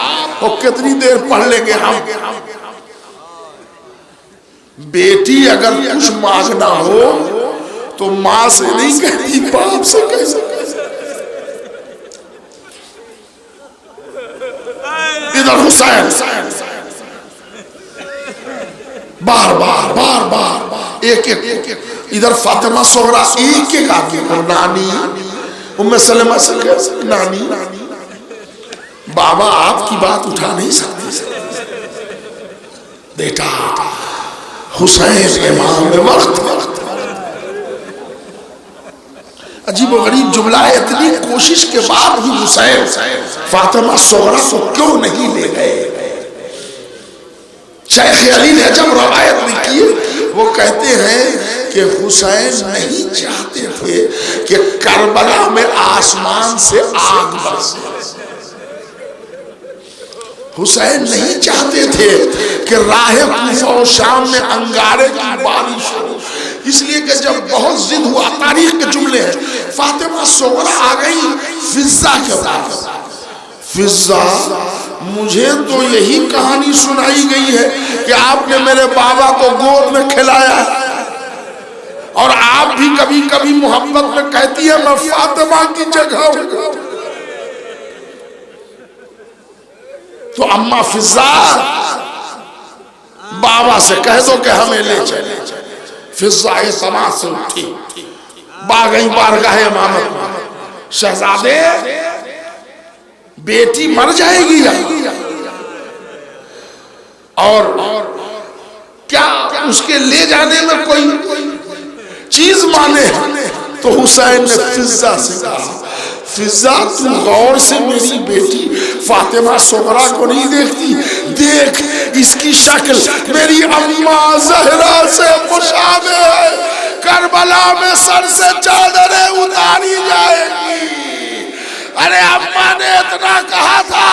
और कितनी देर पढ़ लेंगे हम। बेटी अगर कुछ मांगना हो तो मां से नहीं कहती, बाप से कैसे। इधर हुसैन बार बार एक इधर फातिमा सोहरा एक एक आके नानी उम्मे सलेमा से नानी, बाबा आपकी बात उठा नहीं सकते, बेटा हुसैन इमाम वक्त। अजीब और गरीब जुमला है, इतनी कोशिश के बाद भी हुसैन फातिमा सोहरा को क्यों नहीं ले गए। शेख अली ने जब रवायत लिखी है, वो कहते हैं कि हुसैन नहीं चाहते थे कि करबला में आसमान से आग बरसे। हुसैन नहीं चाहते थे कि राहे कूफा और शाम में अंगारे की बारिश हो, इसलिए कि जब बहुत जिद हुआ, तारीख के जुमले हैं, फातिमा सोहरा आ गई फिजा के पास। फिजा, मुझे तो यही कहानी सुनाई गई है कि आपने मेरे बाबा को गोद में खिलाया, और आप भी कभी कभी मोहब्बत में कहती है मैं फातिमा की जगह हूं। तो अम्मा फिजा, बाबा से कह दो कि हमें ले चले। फिजा समाज से उठी, बागई बारगाह इमामत में, शहजादे बेटी मर जाएगी और क्या उसके ले जाने में कोई चीज माने। तो हुसैन ने फिजा से कहा, फिजा तू गौर से मेरी बेटी फातिमा सोहरा को नहीं देखती, देख इसकी शक्ल मेरी अम्मा जहरा से मुशाबे है, करबला में सर से चादरें उतारी जाएगी। अरे अम्मा ने इतना कहा था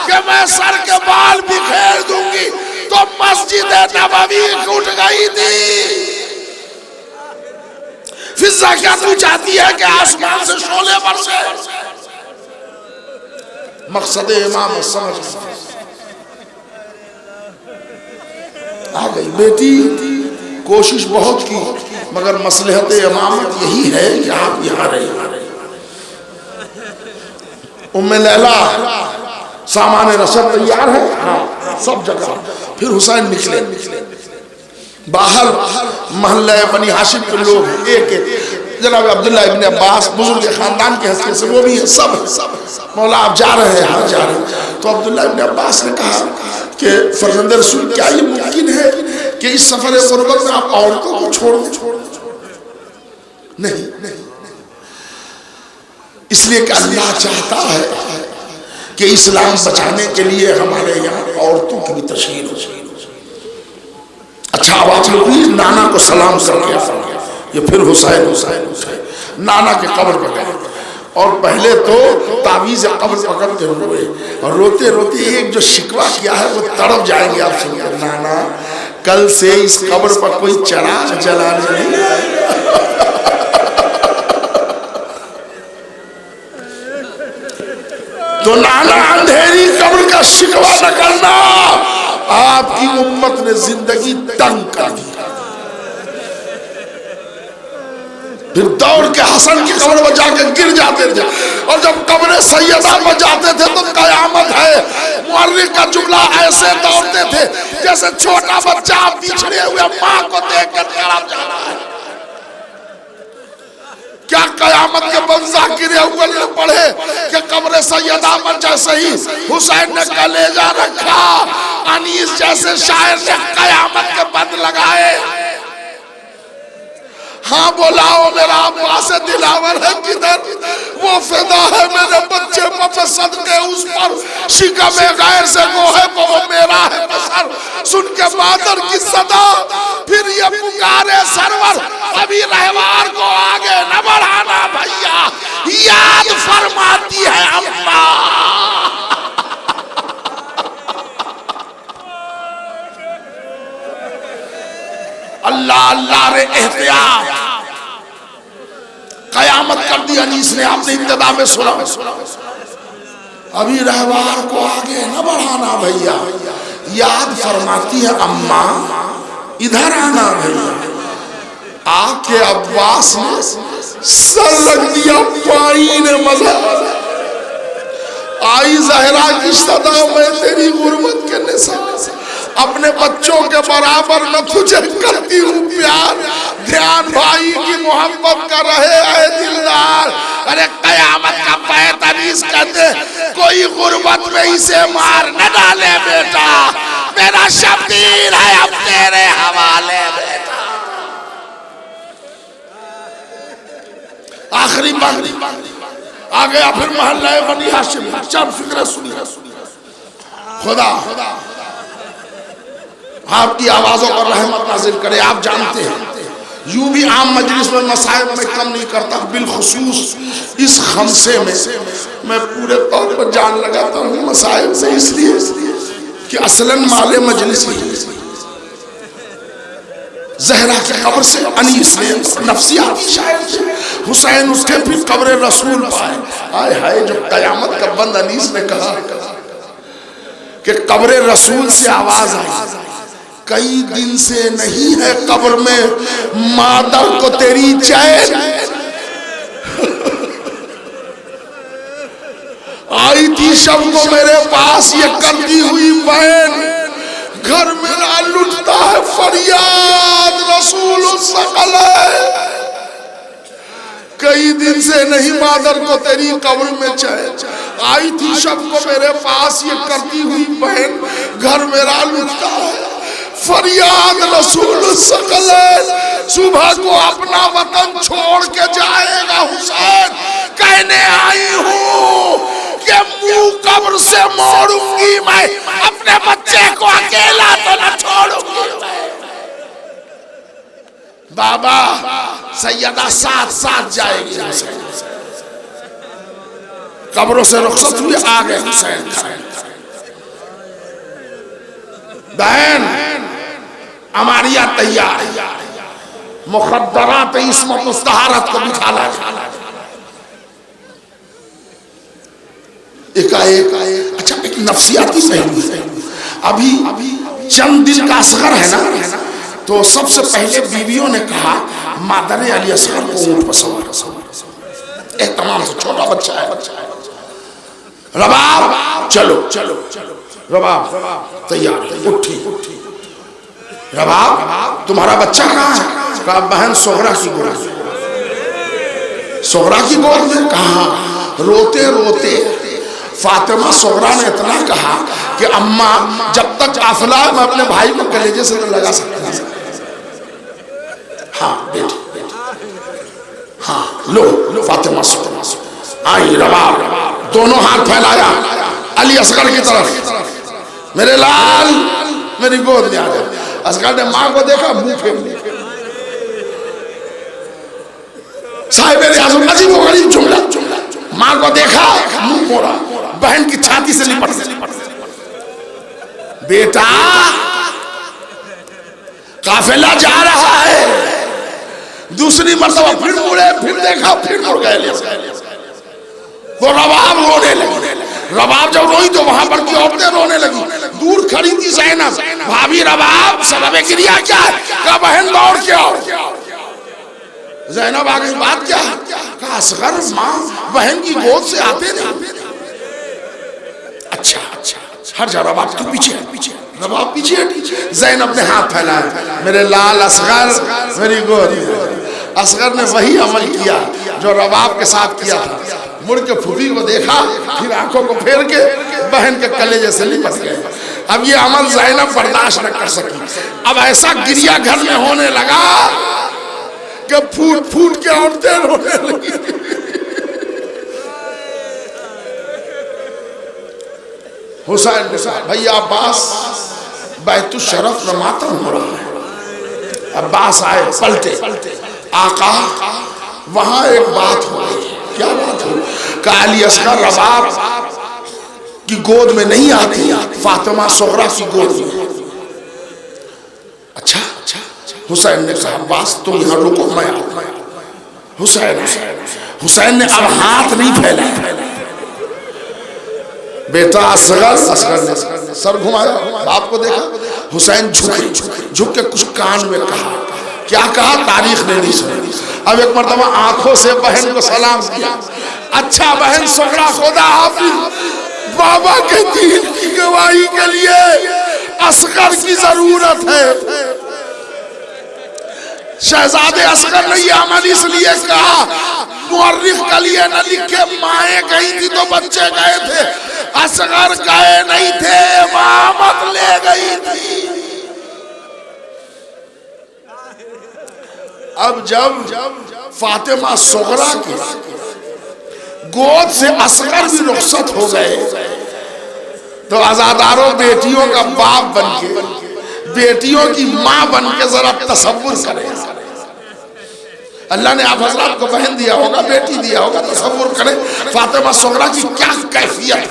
कि मैं सर के बाल बिखेर दूंगी, तो मस्जिद नबवी टूट गई थी। फिजा क्या तू चाहती है कि आसमान से शोले बरसे? मकसद इमाम समझ आ गई। बेटी कोशिश बहुत की, मगर मसलहत इमामत यही है कि आप यहाँ रहे। उम्मे लैला सामान रसद तैयार है, हाँ सब जगह। फिर हुसैन निकले, बाहर महल्ला बनी हाशिम के लोग एक जनाब अब्दुल्ला इब्न अब्बास बुजुर्ग खानदान के हैसियत से वो भी है, सब मौला आप जा रहे हैं, हाँ जा रहे हैं। तो अब्दुल्ला इब्न अब्बास ने कहा कि फरजंदे रसूल क्या ये मुमकिन है कि इस सफर गुरबत में आप औरतों को छोड़ दें? नहीं, इसलिए कि अल्लाह चाहता है कि इस्लाम बचाने के लिए हमारे यहाँ औरतों की भी तशहीर हो। अच्छा अब आप लोग नाना को सलाम करके आ गया, ये फिर हुसैन नाना के कब्र पर गए, और पहले तो तावीज़ कब्र पकड़ के रोए, और रोते रोते एक जो शिकवा किया है वो तड़प जाएंगे आप सुनकर, नाना कल से इस कब्र पर कोई चिराग जलाने नहीं आएगा। तो नाना अंधेरी कब्र का शिकवा न करना, आपकी उम्मत ने जिंदगी तंग कर दी। फिर दौड़ के हसन की कब्र पर जाके गिर जाते थे, और जब कब्र सैयदा पर जाते थे तो कयामत है मुअर्रिख का जुमला ऐसे दौड़ते थे जैसे छोटा बच्चा बिछड़े हुए मां को देख कर तड़प जाता है। क्या कयामत के बंज़ाकिर अव्वल ने पढ़े कि कब्र सैयदा पर जैसे ही हुसैन ने कलेजा रखा, अनीस जैसे शायर ने कयामत के बंद लगाए। हाँ बोलाओ मेरा अब्बास दिलावर है किधर, वो फिदा है मेरे बच्चे पर सदके उस पर, शिकम गैर से वो है वो मेरा है बसर। सुन के मादर की सदा फिर ये पुकारे सरवर, अभी रहवार को आगे न बढ़ाना भैया, याद फरमाती है अम्मा। अल्लाह अल्लाह रे एहतियात, कयामत कर दी अनीस ने, आपने इब्तिदा में सुना, अभी रहवार को आगे न बढ़ाना भैया, याद फरमाती है अम्मा, इधर आना भैया। आके अब्बास ने सर रख दिया पाई ने मजा, आई जहरा की सदा मैं तेरी गुर्बत के निशान, अपने बच्चों के बराबर मैं तुझे करती हूँ प्यार, ध्यान भाई की मोहब्बत का रहे है दिलदार। अरे कयामत का पैत अनीस कहते, कोई गुर्बत में इसे मार न डाले बेटा, मेरा शब्दीर है अब तेरे हवाले बेटा। आखिरी बात आ गया फिर मोहल्ला बनी हाशिम, सब फिक्र सुनिए, खुदा आपकी आवाजों पर रहमत नाजिल करे। आप जानते हैं यूं भी आम मजलिस में मसाइब में कम नहीं करता, बिलखुसूस इस खमसे में मैं पूरे तौर पर जान लगाता हूँ मसाइब से, इसलिए कि असलन माले मजलिस जहरा की कब्र से अनीस ने नफ्सियाती शायर थे, हुसैन उठे फिर कब्र रसूल पाए। आए हाय जो कयामत का बंद अनीस ने कहा कि कब्र रसूल से आवाज आई, कई दिन से नहीं है कब्र में मादर को तेरी चैन, आई थी शब को मेरे पास ये करती हुई बहन, घर मेरा लुटता है फरियाद रसूल सकल है, कई दिन से नहीं मादर को तेरी कब्र में चैन, आई थी शब को मेरे पास ये करती हुई बहन, घर मेरा लुटता है फरियाद रसूल सकल है। सुबह को अपना वतन छोड़ के जाएगा हुसैन, कहने आई हूँ कि मुंह कब्र से मोड़ूंगी मैं, अपने बच्चे को अकेला तो न छोड़ूंगी मैं। बाबा सैयदा साथ साथ जाएगी हुसैन, कब्रों से रुखसत हुई, आ गए हुसैन। बहन अमारिया तैयार, मुखद्दरात इस्मत मुस्तहारत को बिठा ला। अच्छा एक नफ्सियाती पहलू है, अभी चंद दिन का असगर है ना, तो सबसे पहले बीवियों ने कहा मादर अली असगर को ऊंट पर सवार, एक तमाम से छोटा बच्चा है, रबाब चलो चलो रबाब तैयार, उठी रबाब तुम्हारा बच्चा कहाँ है? कहा बहन सोहरा की गोद में। सोहरा की गोद में? कहा रोते रोते फातिमा सोहरा ने इतना कहा कि अम्मा जब तक काफिला मैं अपने भाई को कलेजे से न लगा सकता। हाँ बेटी, हाँ लो फातिमा सोहरा आई, रबाब दोनों हाथ फैलाया अली असगर की तरफ, मेरे लाल मेरी गोद में आ गया। असगर ने मां को देखा, मुंह फेर लिया। साहिब आज़म अजीब व गरीब जुमला, मां को देखा मुंह मोड़ा, बहन की छाती से लिपट बेटा काफिला जा रहा है। दूसरी मर्तबा फिर मुड़े, फिर देखा, फिर मुड़ गए। वो रबाब रोने लगे, रबाब जब रोई तो वहां पर की औरतें रोने लगी। दूर खड़ी थी ज़ैनब, भाभी रबाब सबबे गिरिया क्या है? कहा बहन दौड़ के आओ। ज़ैनब आ गई, बात क्या है? कहा असगर माँ बहन की गोद से आते नहीं। अच्छा अच्छा हर जा, रबाब तू पीछे पीछे, रबाब पीछे हटी। ज़ैनब ने हाथ फैलाया, मेरे लाल असगर मेरी गोद। असगर ने वही अमल किया जो रबाब के साथ किया था। मुड़ के फूफी को देखा, फिर आंखों को फेर के बहन के कलेजे से लिपट गए। अब ये अमल ज़ैनब बर्दाश्त न कर सकी। अब ऐसा गिरिया घर में होने लगा कि फूट फूट के औरतें रोने लगी। हुसैन भैया अब्बास बैतुल शरफ में मातम हो रहा है। अब्बास आए पलटे, आका वहां एक बात हो गई। क्या बात हो? अली असगर रबाब की गोद में नहीं आती, फातिमा सुगरा की गोद में। अच्छा अच्छा हुसैन ने कहा अब्बास तुम यहाँ रुको, मैं हुसैन ने अब हाथ नहीं फैलाया। बेटा असगर ने सर घुमाया, बाप को देखा। हुसैन झुक के कुछ कान में कहा। क्या कहा तारीख ने नहीं सुनी। अब एक मर्तबा आंखों से बहन को सलाम किया। अच्छा बहन सुगरा खुदा हाफिज, बाबा के दीन की गवाही के लिए असगर की जरूरत है। शहजादे असगर ने यह अमल इसलिए कहा, मुअर्रिख के लिए न लिखे माए गई थी तो बच्चे गए थे, असगर गए नहीं थे, इमामत ले गई थी। अब जब फातिमा सुगरा की गोद से असगर भी रुखसत हो गए तो आजादारों बेटियों का बाप बनके, बेटियों की माँ बनके जरा तसव्वुर करें। अल्लाह ने आप हजरात को बहन दिया होगा, बेटी दिया होगा, तसव्वुर करें फातिमा सुगरा की क्या कैफियत।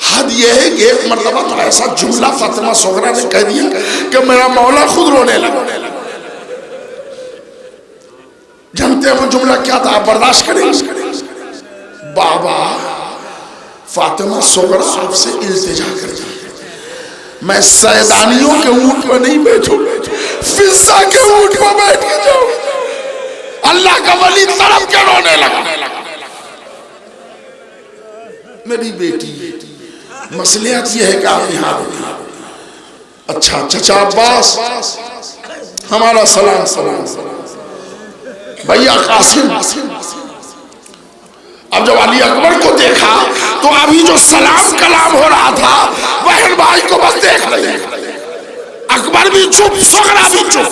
हद यह है कि एक मर्तबा तो ऐसा जुमला फातिमा सुगरा ने कह दिया कि मेरा मौला खुद रोने लगा। जानते हैं वो जुमला क्या था? आप बर्दाश्त करें। बाबा फातिमा सुगरा आपसे इल्तिजा करती है, मैं सैदानियों के ऊंट पर नहीं बैठूं, फिजा के ऊंट पर बैठ के जाऊं। अल्लाह का वली तड़प के रोने लगा। मेरी बेटी मसलियत यह है कि आप यहाँ रुकिए। अच्छा चचा अब्बास हमारा सलाम। भैया कासिम, अब जब अली अकबर को देखा तो अभी जो सलाम कलाम हो रहा था बहन भाई को बस देख रहे। अकबर भी चुप, सुगरा भी चुप।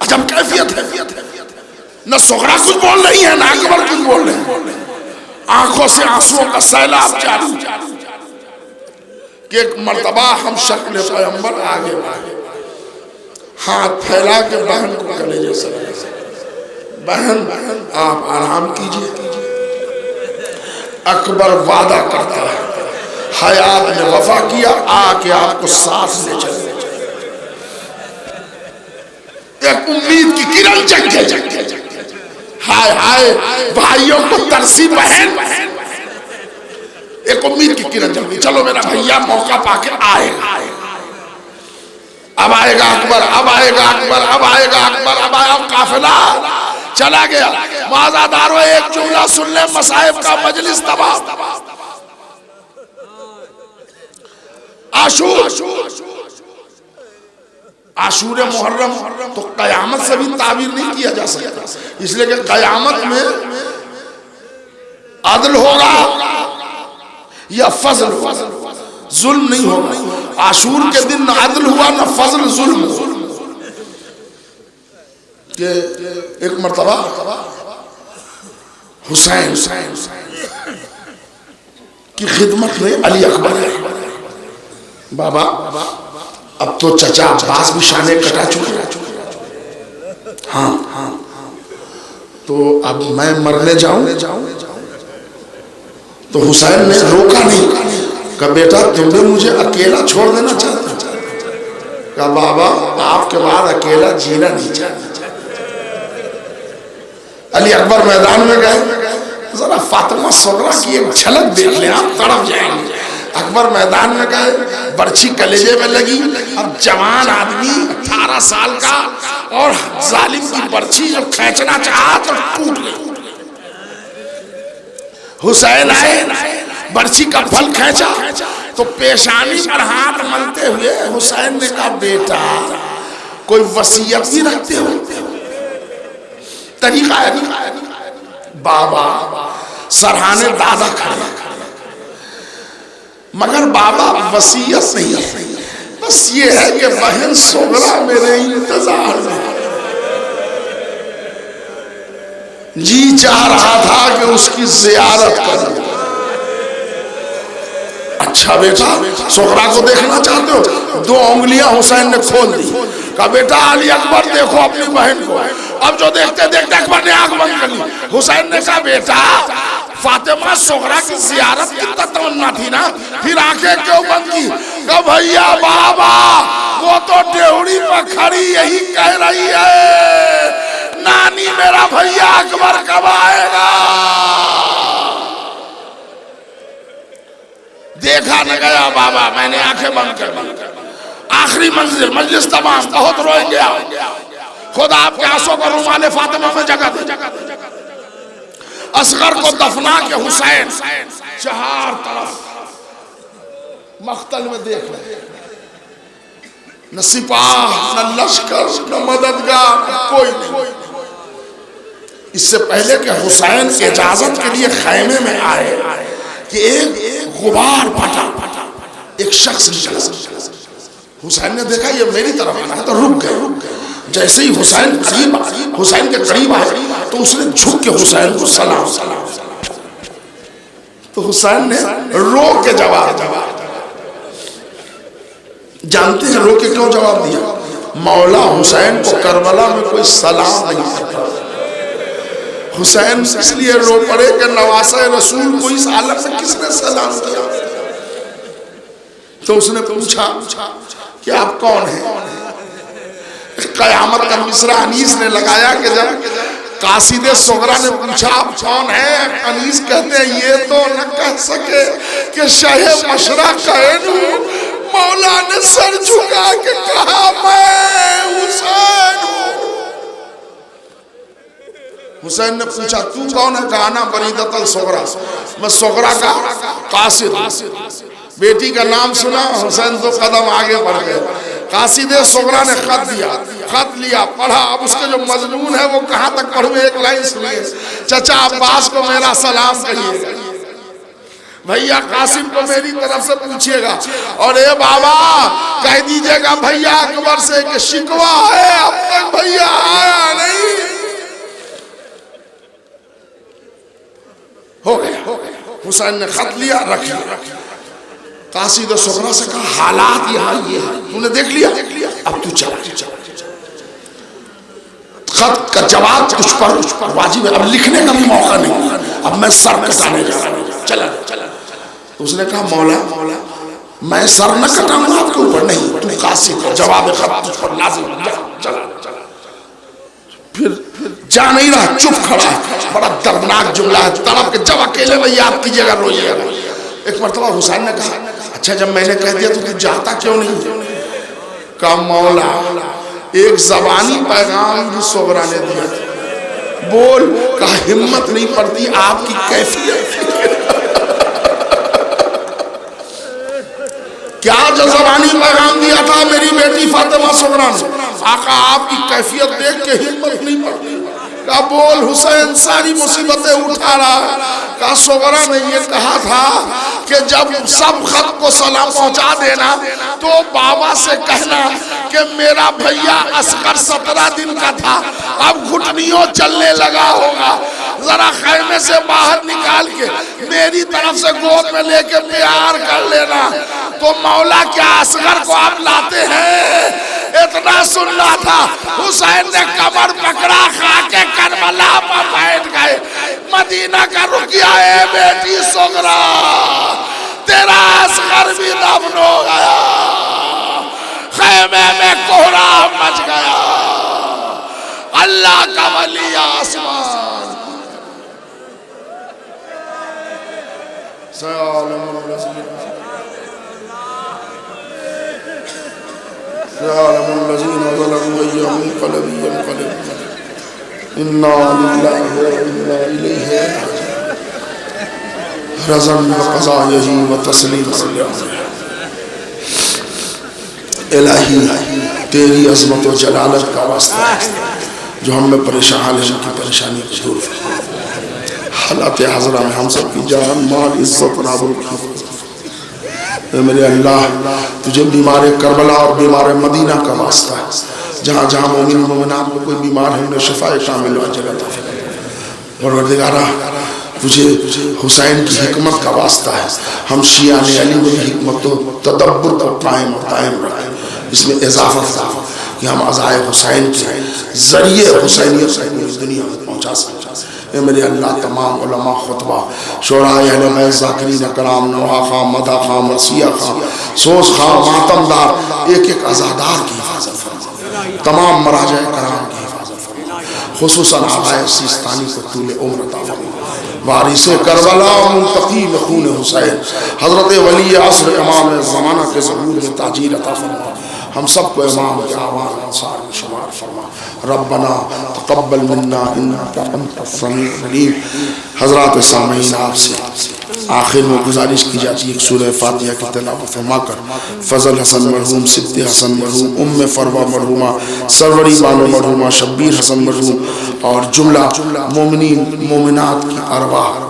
अजब कैफियत है, न सुगरा कुछ बोल रही है ना अकबर कुछ बोल रहे हैं। आंखों से आंसुओं का सैलाब जारी। कि एक मर्तबा हम शक्ल पैगंबर आगे बढ़े, हाथ फैला के बहन को कलेजे से, बहन आप आराम कीजिए। अकबर वादा करता है, हयात ने वफा किया, आके आपको साथ ले चले। एक उम्मीद की किरण जग गई। हाय हाय भाइयों को तरसी बहन, एक उम्मीद की किरण जग गई। चलो मेरा भैया मौका पाके आएगा, अब आएगा अकबर, अब आएगा अकबर, अब आएगा अकबर, अब आया काफिला चला गया। माज़ादारों एक जुमला सुन ले, मसाइब का मजलिस तबाह। आशूर मुहर्रम तो कयामत से भी ताबीर नहीं किया जा सकता, इसलिए कि कयामत में अदल होगा या फजल होगा, जुल्म नहीं होगा। आशूर के दिन न अदल हुआ न फजल, जुल्म। के एक मर्तबा हुसैन की खिदमत में अली अकबर, बाबा अब तो चचा अब्बास भी शाने कटा चुके। हाँ तो अब मैं मरने जाऊं। तो हुसैन ने रोका नहीं, कहा बेटा तुमने मुझे अकेला छोड़ देना चाहते? कहा बाबा आपके बाद अकेला जीना नहीं चाहता। अली अकबर मैदान में गए, जरा फातिमा सुगरा की एक झलक देख लें, आप तड़प जाएंगे। अकबर मैदान में गए, बर्छी कलेजे में लगी। अब जवान आदमी 18 साल का, और जालिम की बर्छी जो खींचना चाहा तो टूट गई। हुसैन आए, बर्छी का फल खींचा तो पेशानी पर हाथ मलते हुए हुसैन ने कहा, बेटा कोई वसीयत भी रखते हो? तरीका है। बाबा सरहाने दादा खड़े, मगर बाबा वसीयत नहीं है, बस ये है कि बहन सुगरा मेरे इंतजार में। जी चाह रहा था कि उसकी जियारत करूं। अच्छा बेटा, सुगरा को देखना चाहते हो? 2 उंगलियां हुसैन ने खोल दी। कहा, बेटा अली अकबर देखो अपनी बहन को। अब जो देखते देखते अकबर ने आंख बंद कर ली। हुसैन ने कहा, बेटा फातिमा सुगरा की जियारत की तमन्ना थी ना, फिर आंखें क्यों बंद की? कहा, भैया बाबा वो तो डेहड़ी पर खड़ी यही कह रही है, नानी मेरा भैया अकबर कब आएगा? देखा न गया बाबा, मैंने आंखें बंद कर दी। आखिरी मंजिल, मजलिस तमाम, बहुत रोएंगे आप। खुदा आपके आंसू को रुमाले फातिमा में जगह दे। असगर को दफना के हुसैन चार तरफ मख्तल में देख रहे, न सिपाह, न लश्कर, न मददगार, कोई नहीं। इससे पहले कि हुसैन इजाजत के लिए खैमे में आए कि एक गुबार फटा, एक शख्स निकला। हुसैन ने देखा ये मेरी तरफ आना है तो रुक गए। जैसे ही हुसैन के करीब आए तो उसने झुक के हुसैन को सलाम। तो हुसैन ने रो के जवाब, जानते हैं रो के क्यों जवाब दिया? मौला हुसैन को करबला में कोई सलाम नहीं करता। हुसैन इसलिए रो पड़े कि नवासा रसूल को इस हालत में किसने सलाम किया? तो उसने पूछा कि आप कौन हैं? कयामत का मिसरा अनीस ने लगाया कि जब कासिदे सुगरा ने पूछा आप कौन हैं, अनीस कहते हैं ये तो न कह सके कि शाहे मशरा कहे। मौला ने सर झुका के कहा मैं हुसैन हूं। हुसैन ने पूछा तू कौन है? कहा ना बरीदतल सुगरा, मैं सुगरा का कासिद। बेटी का नाम सुना, हुसैन 2 कदम आगे बढ़ गए। कासिदे सुगरा ने खत दिया, खत लिया, पढ़ा। अब उसके जो मजमून है वो कहां तक पढ़ूं? एक लाइन सुनिए, चचा अब्बास को मेरा सलाम कहिएगा, भैया कासिम को मेरी तरफ से पूछिएगा, और ए बाबा कह दीजिएगा भैया अकबर से कि शिकवा है, अब तक भैया आया नहीं। हो गया। हुसैन ने खत लिया, रख लिया। कासिद सुगरा से कहा हालात यहाँ ये है, तूने देख लिया, अब तू चला। खत का जवाब तुझ पर वाजिब है, अब लिखने का भी मौका नहीं, अब मैं सर कटाने जा रहा हूँ, चला। उसने कहा मौला मैं सर न कटाऊंगा आपके ऊपर, नहीं तू कासिद जवाब खत तुझ पर लाजिम, चला। फिर जा नहीं रहा, चुप खड़ा। बड़ा दर्दनाक जुमला है, तड़प के जब अकेले में याद कीजिएगा, रोइएगा। एक मरतबा हुसैन ने कहा अच्छा जब मैंने कह दिया तो तू जाता क्यों नहीं? कहा मौला एक ज़बानी पैगाम भी सुगरा ने दिया था, बोल। कहा हिम्मत नहीं पड़ती आपकी कैफियत क्या जो ज़बानी पैगाम दिया था मेरी बेटी फातिमा सुगरा ने? आका आपकी कैफियत देख के हिम्मत नहीं पड़ती। कहा बोल हुसैन, सारी मुसीबतें उठा रहा। कहा सुगरा ने ये कहा था कि जब सब खत को सलाम पहुंचा देना तो बाबा से कहना कि मेरा भैया असगर 17 दिन का था, अब घुटनियों चलने लगा होगा, जरा खैमे से बाहर निकाल के मेरी तरफ से गोद में लेके प्यार कर लेना। तो मौला क्या असगर को आप लाते हैं? इतना सुनना था। हुसैन ने कमर पकड़ा, खा के करबला पर बैठ गए। मदीना का रुकिया है बेटी सुगरा, तेरा असगर भी दफन हो गया, खैमे में कोहराम मच गया। अल्लाह का वली आसमान इन्ना लिल्लाहि व इन्ना इलैहि रज़न व क़ज़ायही व तस्लीम। इलाही तेरी अज़मत व जलालत का वास्ता है, जो हम में परेशान है उनकी परेशानी को दूर फरमा। हालात हज़रा में हम सब की जान माल इज़्ज़त और आबरू की मेरे अल्लाह, तुझे बीमार करबला और बीमार मदीना का वास्ता है, जहाँ जहाँ मोमिन मोमिनात में कोई बीमार है उन्हें शिफाए कामिल व अजर अता फरमा। परवरदिगारा, तुझे हुसैन की हिकमत का वास्ता है, हम शिया ने अली में हिकमत तो तदब्बुर को कायम और कायम रखें, इसमें इजाफा कि हम अज़ाए हुसैन के ज़रिए हुसैनियत से पूरी दुनिया में पहुँचा सकें। मेरे अल्लाह, तमाम उलमा, खुतबा, शोराए अहले बैत, ज़ाकिरीन कराम, नवा खां, मदा खां, मरसिया खां, सोस खां, मातमदार, एक एक अज़ादार की हिफाजत फरमा, तमाम मराजा कराम की हिफाजत फरमा, खुसूसन आबाए सिस्तानी को तूले उम्र अता फरमा, वारिसे करबला मुंतकी में खून हुसैन, हज़रत वली असर इमाम ज़माना के ज़हूर में ताजीर अता फरमा, हम सबको इमाम के आवान अंसार में शुमार फरमा। रब्बना तक़ब्बल मिन्ना इन्नका अंतस समीउल अलीम। हज़रात सामीन, आपसे आखिर में गुजारिश की जाती है, सूरह फातिहा की तिलावत फरमाकर फजल हसन मरहूम, सिद्दीक़ हसन मरहूम, उम्मे फरवा मरहूमा, सरवरी बानो मरहूमा, शब्बीर हसन मरहूम और जुमला मोमिनीन मोमिनात की अरवाह की